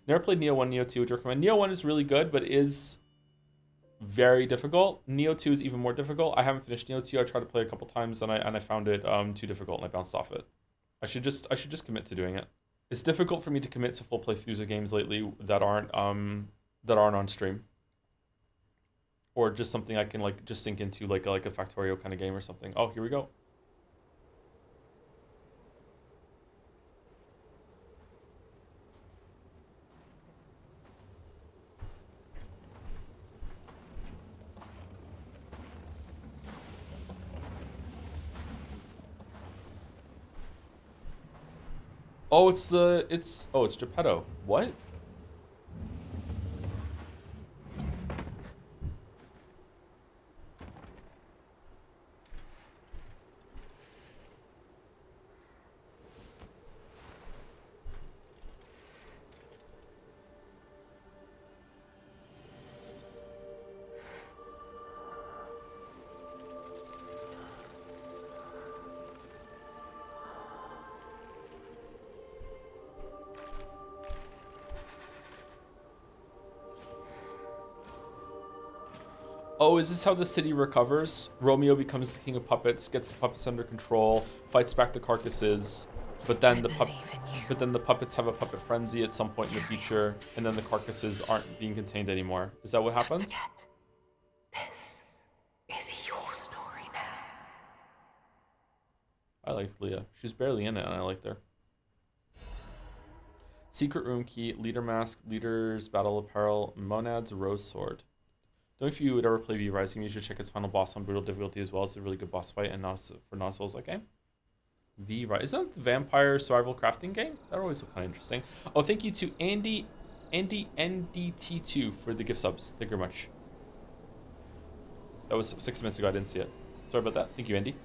Never played Neo 1, Neo 2. Would you recommend? Neo 1 is really good, but is very difficult. Neo 2 is even more difficult. I haven't finished Neo 2. I tried to play a couple times and I found it too difficult and I bounced off it. I should just commit to doing it. It's difficult for me to commit to full playthroughs of games lately that aren't on stream, or just something I can like just sink into, like a Factorio kind of game or something. Oh, here we go. Oh, it's Geppetto. What? Oh, is this how the city recovers? Romeo becomes the king of puppets, gets the puppets under control, fights back the carcasses, but then the puppets have a puppet frenzy at some point in the future, and then the carcasses aren't being contained anymore. Is that what happens? This is your story now. I like Leah. She's barely in it, and I liked her. Secret room key, leader mask, leader's battle apparel, monads, rose sword. Don't know if you would ever play V Rising, you should check its final boss on brutal difficulty as well. It's a really good boss fight and for non-Souls-like game. V Rising. Isn't that the vampire survival crafting game? That always looked kind of interesting. Oh, thank you to Andy NDT2 for the gift subs. Thank you very much. That was 6 minutes ago. I didn't see it. Sorry about that. Thank you, Andy.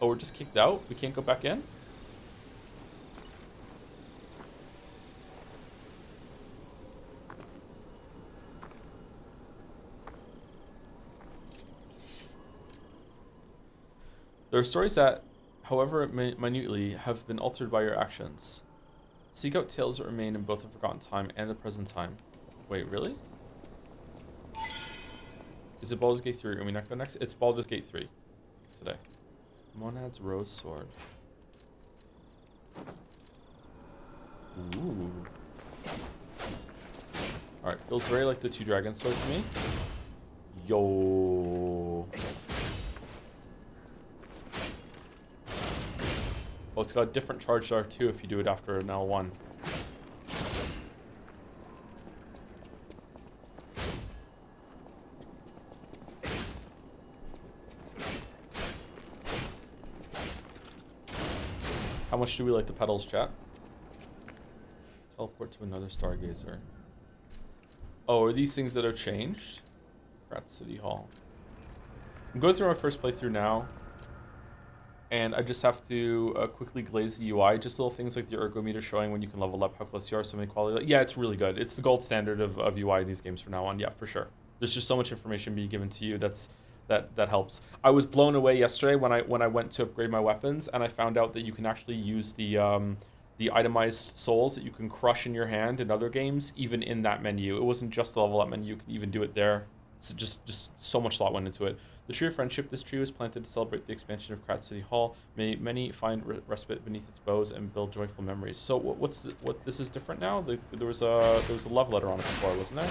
Oh, we're just kicked out? We can't go back in? There are stories that, however minutely, have been altered by your actions. Seek out tales that remain in both the forgotten time and the present time. Wait, really? Is it Baldur's Gate 3? Are we not go next? It's Baldur's Gate 3 today. Monad's Rose Sword. Ooh. Alright, feels very like the Two Dragon Sword to me. Yo. Oh, it's got a different charge there too if you do it after an L1. How much do we like the pedals, chat? Teleport to another Stargazer. Oh, are these things that are changed? Krat City Hall. I'm going through my first playthrough now. And I just have to quickly glaze the UI. Just little things like the ergometer showing when you can level up, how close you are, so many quality. Yeah, it's really good. It's the gold standard of UI in these games from now on. Yeah, for sure. There's just so much information being given to you that helps. I was blown away yesterday when I went to upgrade my weapons, and I found out that you can actually use the itemized souls that you can crush in your hand in other games, even in that menu. It wasn't just the level up menu. You can even do it there. It's just so much thought went into it. The Tree of Friendship. This tree was planted to celebrate the expansion of Krat City Hall. May many find respite beneath its boughs and build joyful memories. So what this is different now? There was a love letter on it before, wasn't there?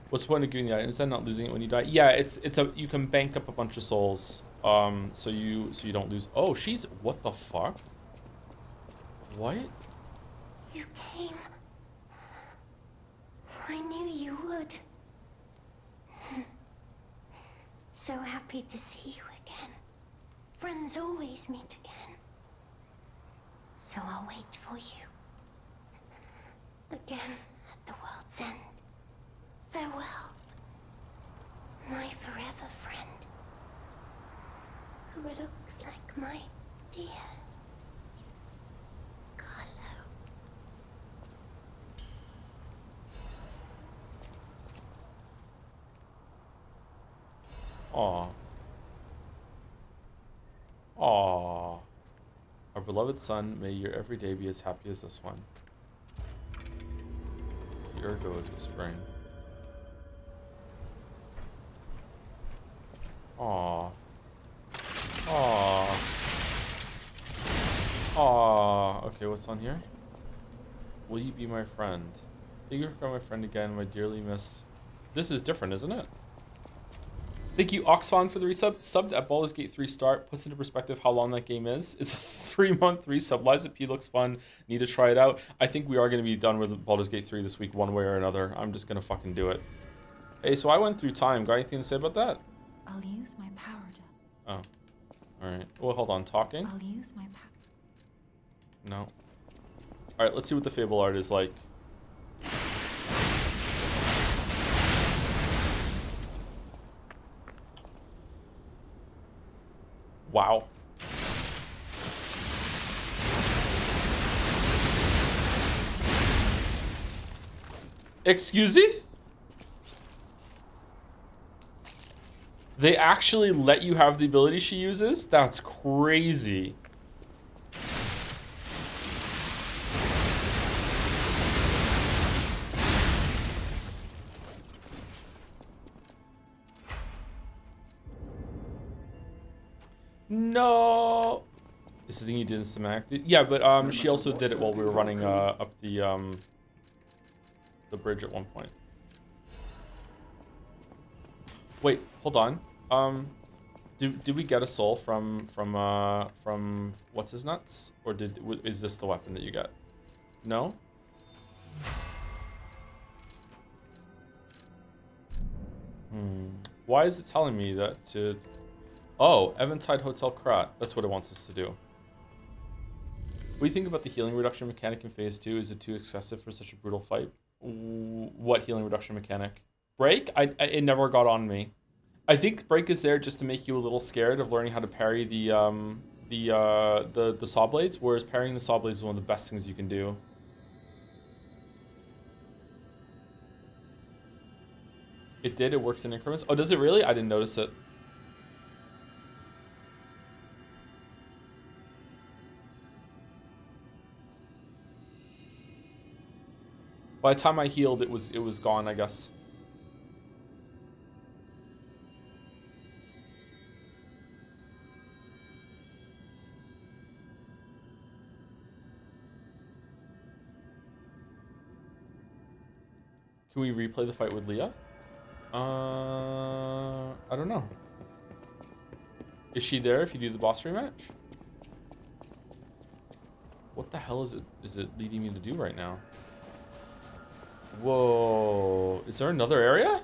What's the point of giving the items then, not losing it when you die? Yeah, you can bank up a bunch of souls, so you don't lose. Oh, what the fuck? What? You came. I knew you would. So happy to see you again. Friends always meet again. So I'll wait for you. Again at the world's end. Farewell, my forever friend, who looks like my dear Carlo. Aw. Aw. Our beloved son, may your every day be as happy as this one. The Ergo is whispering. Aww. Aww. Aww. Okay, what's on here? Will you be my friend? Thank you for becoming my friend again, my dearly missed. This is different, isn't it? Thank you, Oxfon, for the resub. Subbed at Baldur's Gate 3 start. Puts into perspective how long that game is. It's a 3-month resub. Liza P looks fun. Need to try it out. I think we are going to be done with Baldur's Gate 3 this week, one way or another. I'm just going to fucking do it. Hey, so I went through time. Got anything to say about that? I'll use my power to... Oh. Alright. Well, hold on. Talking? I'll use my power... No. Alright, let's see what the Fable art is like. Wow. Excuse me? They actually let you have the ability she uses? That's crazy. No. It's the thing you did in Cinematic. Yeah, but she also did it while we were running up the bridge at one point. Wait, hold on. Did we get a soul from what's his nuts, or is this the weapon that you got? No. Why is it telling me that to? Oh, Eventide Hotel Krat. That's what it wants us to do. What do you think about the healing reduction mechanic in Phase 2? Is it too excessive for such a brutal fight? What healing reduction mechanic? Break? It never got on me. I think break is there just to make you a little scared of learning how to parry the saw blades, whereas parrying the saw blades is one of the best things you can do. It did. It works in increments. Oh, does it really? I didn't notice it. By the time I healed, it was gone, I guess. Can we replay the fight with Leah? I don't know. Is she there if you do the boss rematch? What the hell is it leading me to do right now? Whoa, is there another area?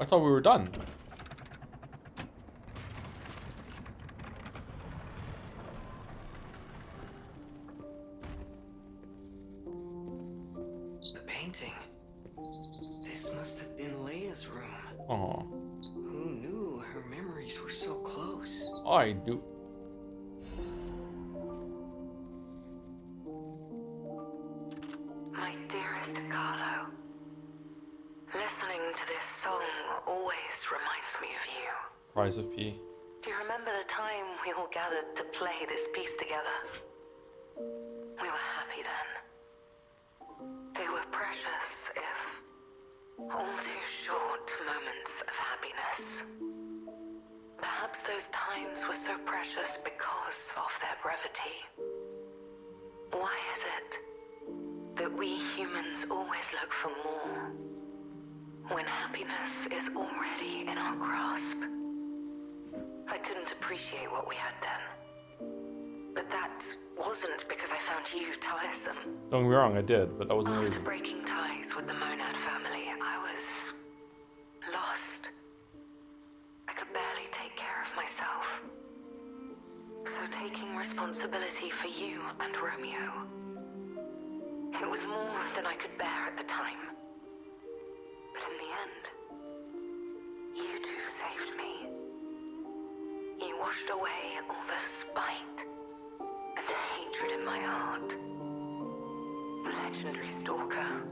I thought we were done. The painting. This must have been Leia's room. Oh, Who knew her memories were so close? I do. My dearest Carlo, listening to this song always reminds me of you. Cries of P. Do you remember the time we all gathered to play this piece together? We were happy then. They were precious, if all too short moments of happiness. Perhaps those times were so precious because of their brevity. Why is it that we humans always look for more when happiness is already in our grasp? I couldn't appreciate what we had then. But that wasn't because I found you tiresome. Don't get me wrong, I did, but that wasn't the After reason. breaking ties with the Monad family, I was lost. I could barely take care of myself. So taking responsibility for you and Romeo, it was more than I could bear at the time. But in the end, you two saved me. You washed away all the spite and hatred in my heart. Legendary Stalker.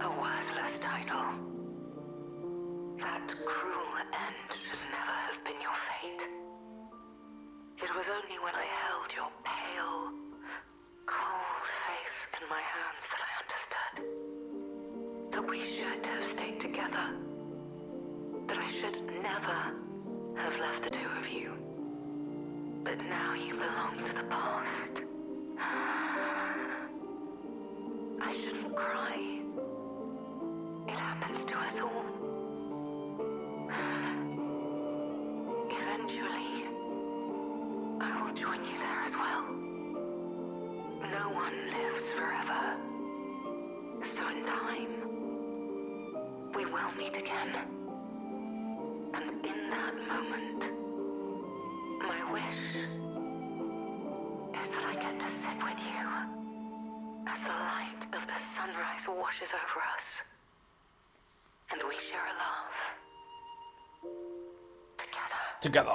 A worthless title. That cruel end should never have been your fate. It was only when I held your pale, cold face in my hands that I understood that we should have stayed together. That I should never have left the two of you. But now you belong to the past. I shouldn't cry. It happens to us all. Eventually, I will join you there as well. No one lives forever. So in time, we will meet again. And in that moment, my wish is that I get to sit with you as the light of the sunrise washes over us, and we share a love together.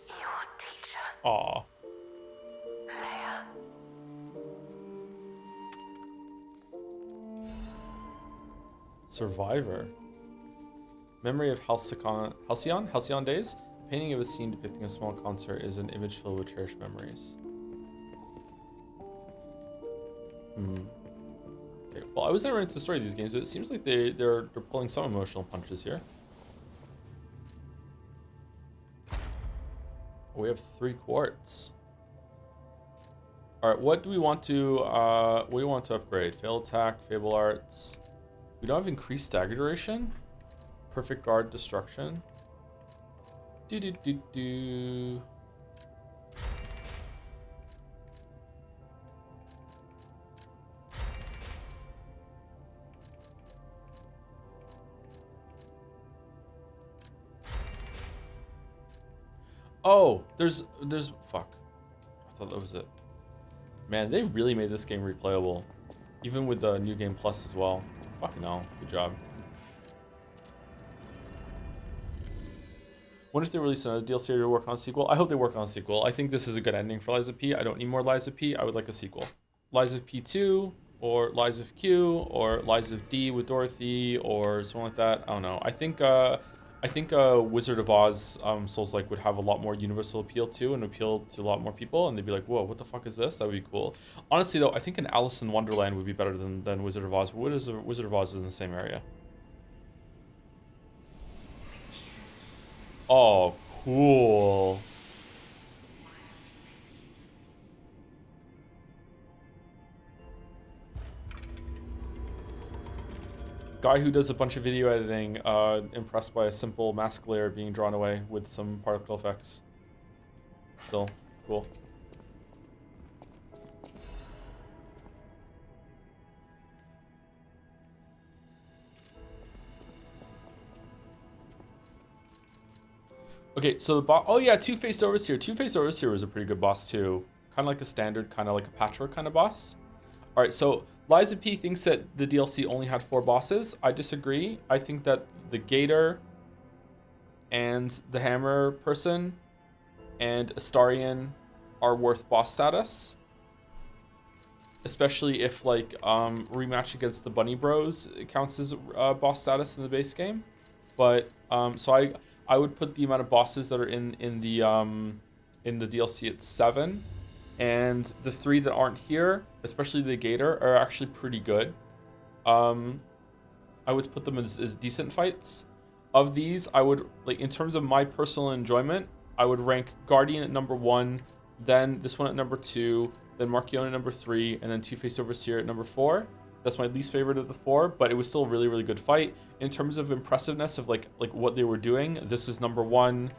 Your teacher, Aw. Leia. Survivor. Memory of Halcyon days. A painting of a scene depicting a small concert is an image filled with cherished memories. Okay. Well, I was never into the story of these games, but it seems like they're pulling some emotional punches here. We have 3 quartz. All right, what do we want to upgrade? Fail attack, Fable Arts. We don't have increased stagger duration. Perfect guard destruction. Do. Oh, there's fuck. I thought that was it. Man, they really made this game replayable, even with the new game plus as well. Fucking hell, good job. Wonder if they release another DLC to work on a sequel. I hope they work on a sequel. I think this is a good ending for Lies of P. I don't need more Lies of P. I would like a sequel. Lies of P2, or Lies of Q, or Lies of D with Dorothy, or something like that. I don't know. I think Wizard of Oz Souls-like would have a lot more universal appeal too, and appeal to a lot more people, and they'd be like, whoa, what the fuck is this? That would be cool. Honestly though, I think an Alice in Wonderland would be better than Wizard of Oz. But Wizard of Oz is in the same area. Oh, cool. Guy who does a bunch of video editing, impressed by a simple mask layer being drawn away with some particle effects. Still, cool. Okay, so the boss. Oh yeah, Two-Faced Overseer. Two-Faced Overseer was a pretty good boss too. Kind of like a standard, kind of like a patchwork kind of boss. All right, so Lies of P thinks that the DLC only had 4 bosses. I disagree. I think that the Gator and the Hammer person and Astarion are worth boss status. Especially if like rematch against the Bunny Bros counts as boss status in the base game. But so I would put the amount of bosses that are in the DLC at 7, and the 3 that aren't here, especially the Gator, are actually pretty good. I would put them as decent fights. Of these, I would, like, in terms of my personal enjoyment, I would rank Guardian at number 1, then this one at number 2, then Marchion at number 3, and then Two-Faced Overseer at number 4. That's my least favorite of the 4, but it was still a really, really good fight. In terms of impressiveness of like what they were doing, this is number 1,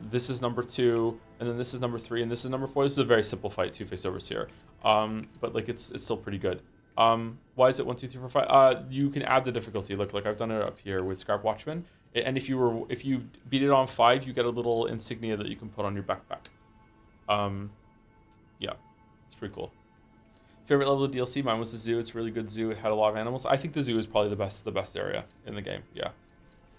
this is number 2, and then this is number 3, and this is number 4. This is a very simple fight, Two-Faced Overseer. But like it's still pretty good. Why is it 1, 2, 3, 4, 5? You can add the difficulty. Look, like I've done it up here with Scrap Watchman. And if you beat it on 5, you get a little insignia that you can put on your backpack. Yeah, it's pretty cool. Favorite level of DLC? Mine was the zoo. It's a really good zoo. It had a lot of animals. I think the zoo is probably the best area in the game. Yeah.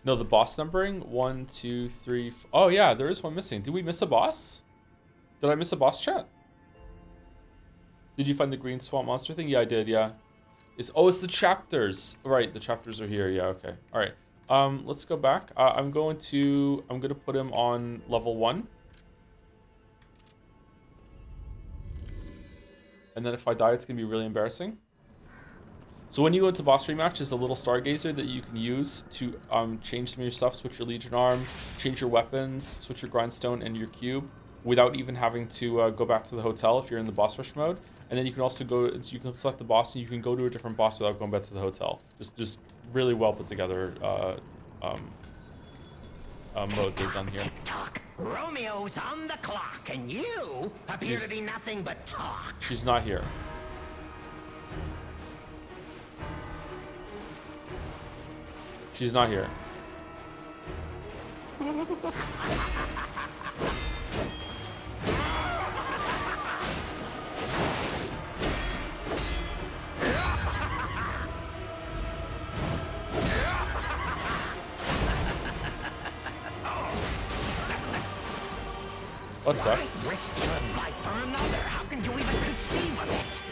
No, the boss numbering. 1, 2, 3. Oh yeah, there is one missing. Did we miss a boss? Did I miss a boss, chat? Did you find the green swamp monster thing? Yeah, I did. Yeah. It's the chapters. Right, the chapters are here. Yeah. Okay. All right. Let's go back. I'm gonna put him on level 1. And then if I die, it's going to be really embarrassing. So when you go into boss rematch, there's a little stargazer that you can use to change some of your stuff, switch your Legion arm, change your weapons, switch your grindstone and your cube without even having to go back to the hotel if you're in the boss rush mode. And then you can also you can select the boss and you can go to a different boss without going back to the hotel. Just really well put together mode they've done here. Talk. Romeo's on the clock, and you appear to be nothing but talk. She's not here. She's not here. That sucks. Risk your life for another. How can you even conceive of it?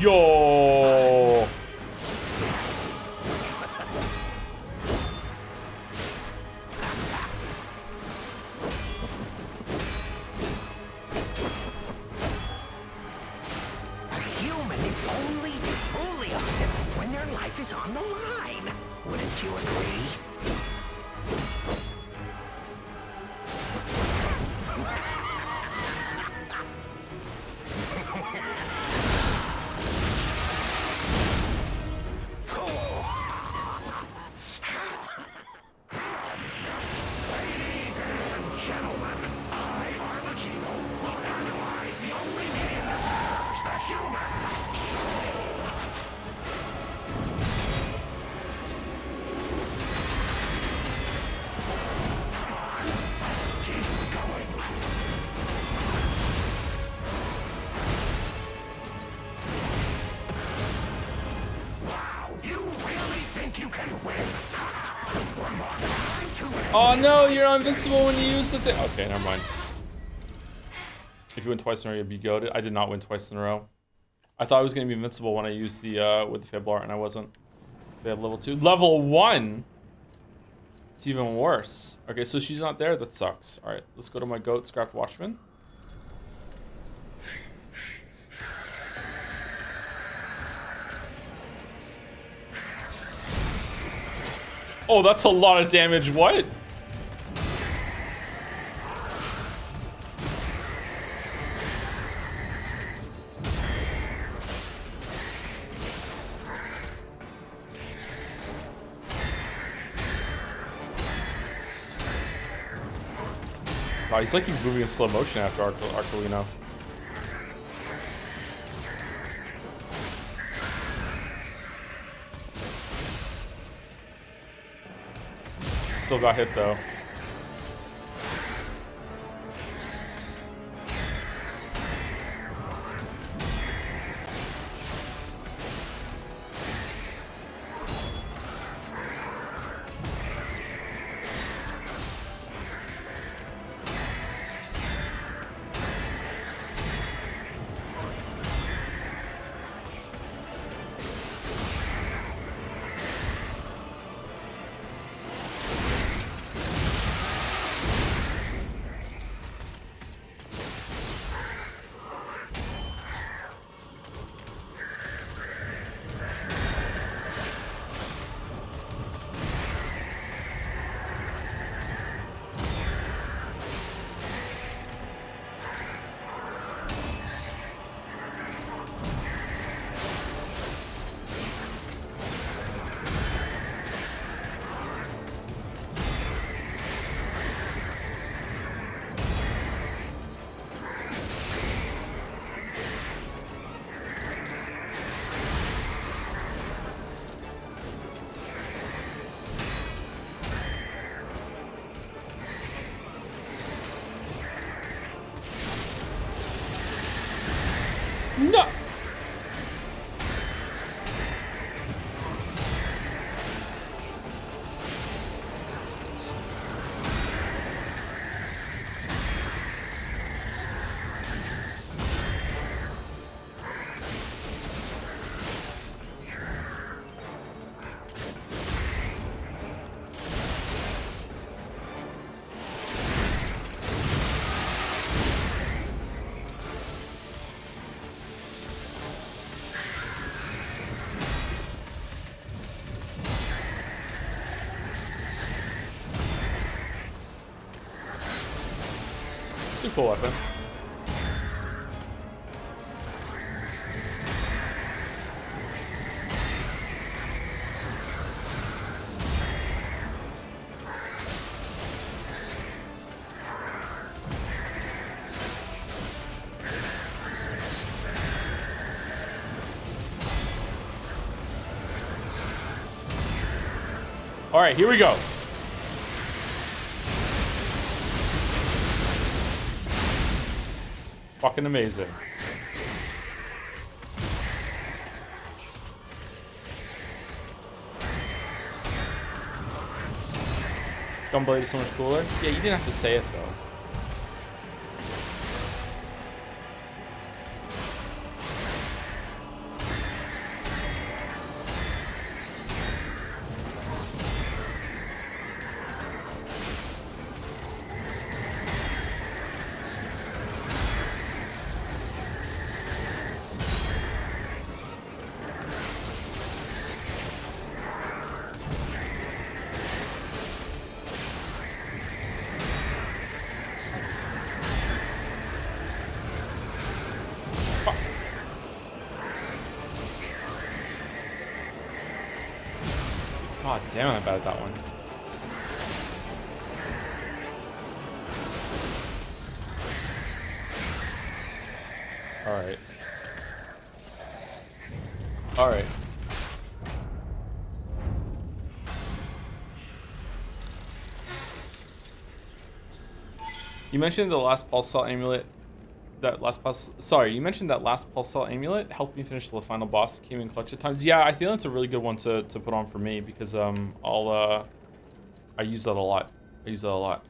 Yo! A human is only truly honest when their life is on the line. Wouldn't you agree? Ladies and gentlemen, I, Arlecchino, will analyze the only being that has the human soul. Oh no, you're invincible when you use the thing. Okay, never mind. If you win twice in a row, you'd be goated. I did not win twice in a row. I thought I was gonna be invincible when I used the with the Fable Art, and I wasn't. They had level 2. Level 1? It's even worse. Okay, so she's not there. That sucks. All right, let's go to my goat, Scrapped Watchman. Oh, that's a lot of damage. What? Wow, he's like he's moving in slow motion after Arcolino. Still got hit though. No! It's a cool weapon. All right, here we go. Fucking amazing. Gunblade is so much cooler. Yeah, you didn't have to say it though. God damn, I'm bad at that one. Alright. Alright. You mentioned the last pulse cell amulet. You mentioned that last pulse cell amulet helped me finish the final boss. Came in clutch at times. Yeah, I feel it's a really good one to put on for me because I use that a lot I use that a lot.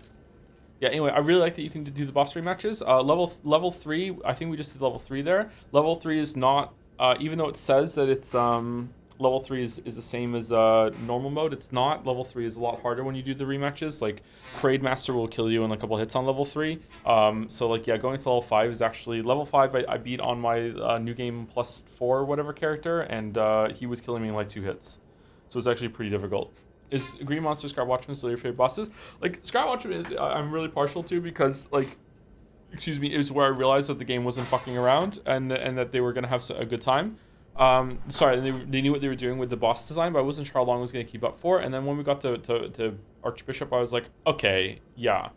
Yeah, anyway, I really like that you can do the boss rematches. Level 3, I think we just did level 3 there. Level 3 is not, even though it says that it's, level 3 is the same as normal mode, it's not. Level 3 is a lot harder when you do the rematches. Like, Parade Master will kill you in a couple hits on level 3. So, like, yeah, going to level 5 is actually, level 5 I beat on my new game +4 or whatever character, and he was killing me in like 2 hits. So it's actually pretty difficult. Is Green Monster Scrap Watchman still your favorite bosses? Like, Scrap Watchman is I'm really partial to because, like, excuse me, is where I realized that the game wasn't fucking around and that they were gonna have a good time. Sorry, they knew what they were doing with the boss design, but I wasn't sure how long I was gonna keep up for. And then when we got to Archbishop, I was like, okay, yeah.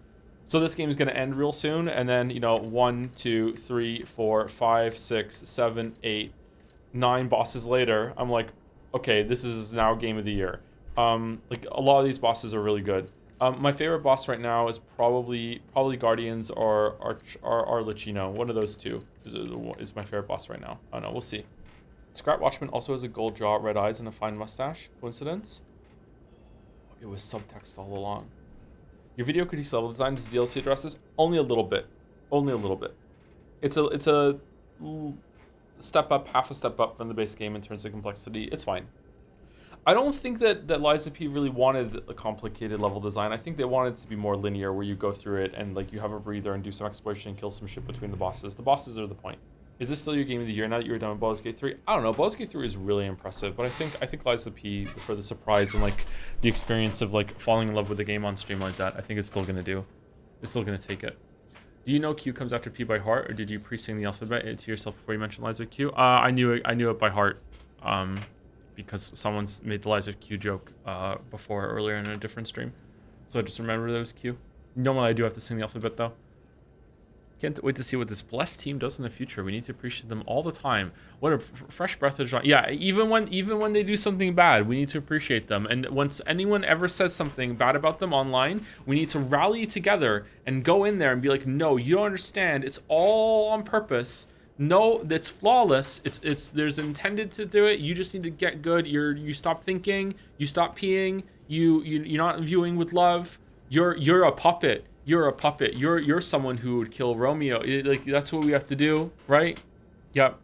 So this game is gonna end real soon, and then, you know, 1, 2, 3, 4, 5, 6, 7, 8, 9 bosses later, I'm like, okay, this is now game of the year. Like, a lot of these bosses are really good. My favorite boss right now is probably Guardians or Arlecchino. One of those two is my favorite boss right now. I don't know, we'll see. Scrap Watchman also has a gold jaw, red eyes, and a fine mustache. Coincidence? It was subtext all along. Your video critiques level design does DLC addresses? Only a little bit. Only a little bit. It's a step up, half a step up from the base game in terms of complexity. It's fine. I don't think that Liza P really wanted a complicated level design. I think they wanted it to be more linear, where you go through it and, like, you have a breather and do some exploration and kill some shit between the bosses. The bosses are the point. Is this still your game of the year now that you're done with Baldur's Gate 3? I don't know. Baldur's Gate 3 is really impressive, but I think Liza P, for the surprise and, like, the experience of, like, falling in love with the game on stream like that, I think it's still gonna do. It's still gonna take it. Do you know Q comes after P by heart, or did you pre-sing the alphabet to yourself before you mentioned Liza Q? I knew it by heart. Because someone's made the Liza Q joke before earlier in a different stream. So I just remember those Q. Normally I do have to sing the alphabet though. Can't wait to see what this blessed team does in the future. We need to appreciate them all the time. What a fresh breath of joy. Yeah, even when they do something bad, we need to appreciate them. And once anyone ever says something bad about them online, we need to rally together and go in there and be like, no, you don't understand. It's all on purpose. No, that's flawless. There's intended to do it. You just need to get good. You stop thinking. You stop peeing. You're not viewing with love. You're a puppet. You're a puppet. You're someone who would kill Romeo. Like, that's what we have to do, right? Yep.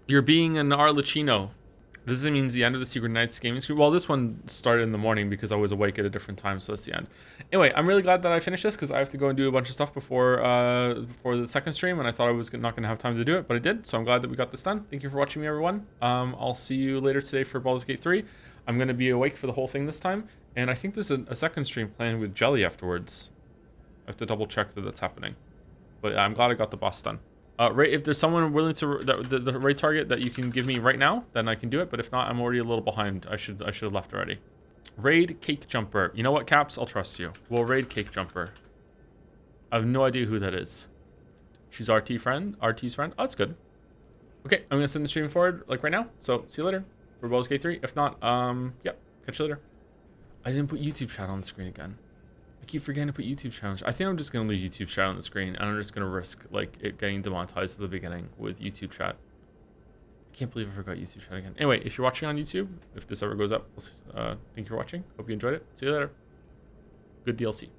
You're being an Arlecchino. This means the end of the Secret Knights gaming stream. Well, this one started in the morning because I was awake at a different time, so that's the end. Anyway, I'm really glad that I finished this because I have to go and do a bunch of stuff before the second stream, and I thought I was not going to have time to do it, but I did, so I'm glad that we got this done. Thank you for watching me, everyone. I'll see you later today for Baldur's Gate 3. I'm going to be awake for the whole thing this time, and I think there's a second stream planned with Jelly afterwards. I have to double check that that's happening. But I'm glad I got the boss done. Right, if there's someone willing to the raid target that you can give me right now, then I can do it. But if not, I'm already a little behind. I should have left already. Raid Cake Jumper. You know what, Caps? I'll trust you. We'll raid Cake Jumper. I have no idea who that is. She's RT's friend. Oh, that's good. Okay, I'm gonna send the stream forward like right now. So see you later for Baldur's Gate 3. If not, yep, catch you later. I didn't put YouTube chat on the screen again. I keep forgetting to put YouTube challenge. I think I'm just going to leave YouTube chat on the screen, and I'm just going to risk, like, it getting demonetized at the beginning with YouTube chat. I can't believe I forgot YouTube chat again. Anyway, if you're watching on YouTube, if this ever goes up, thank you for watching. Hope you enjoyed it. See you later. Good DLC.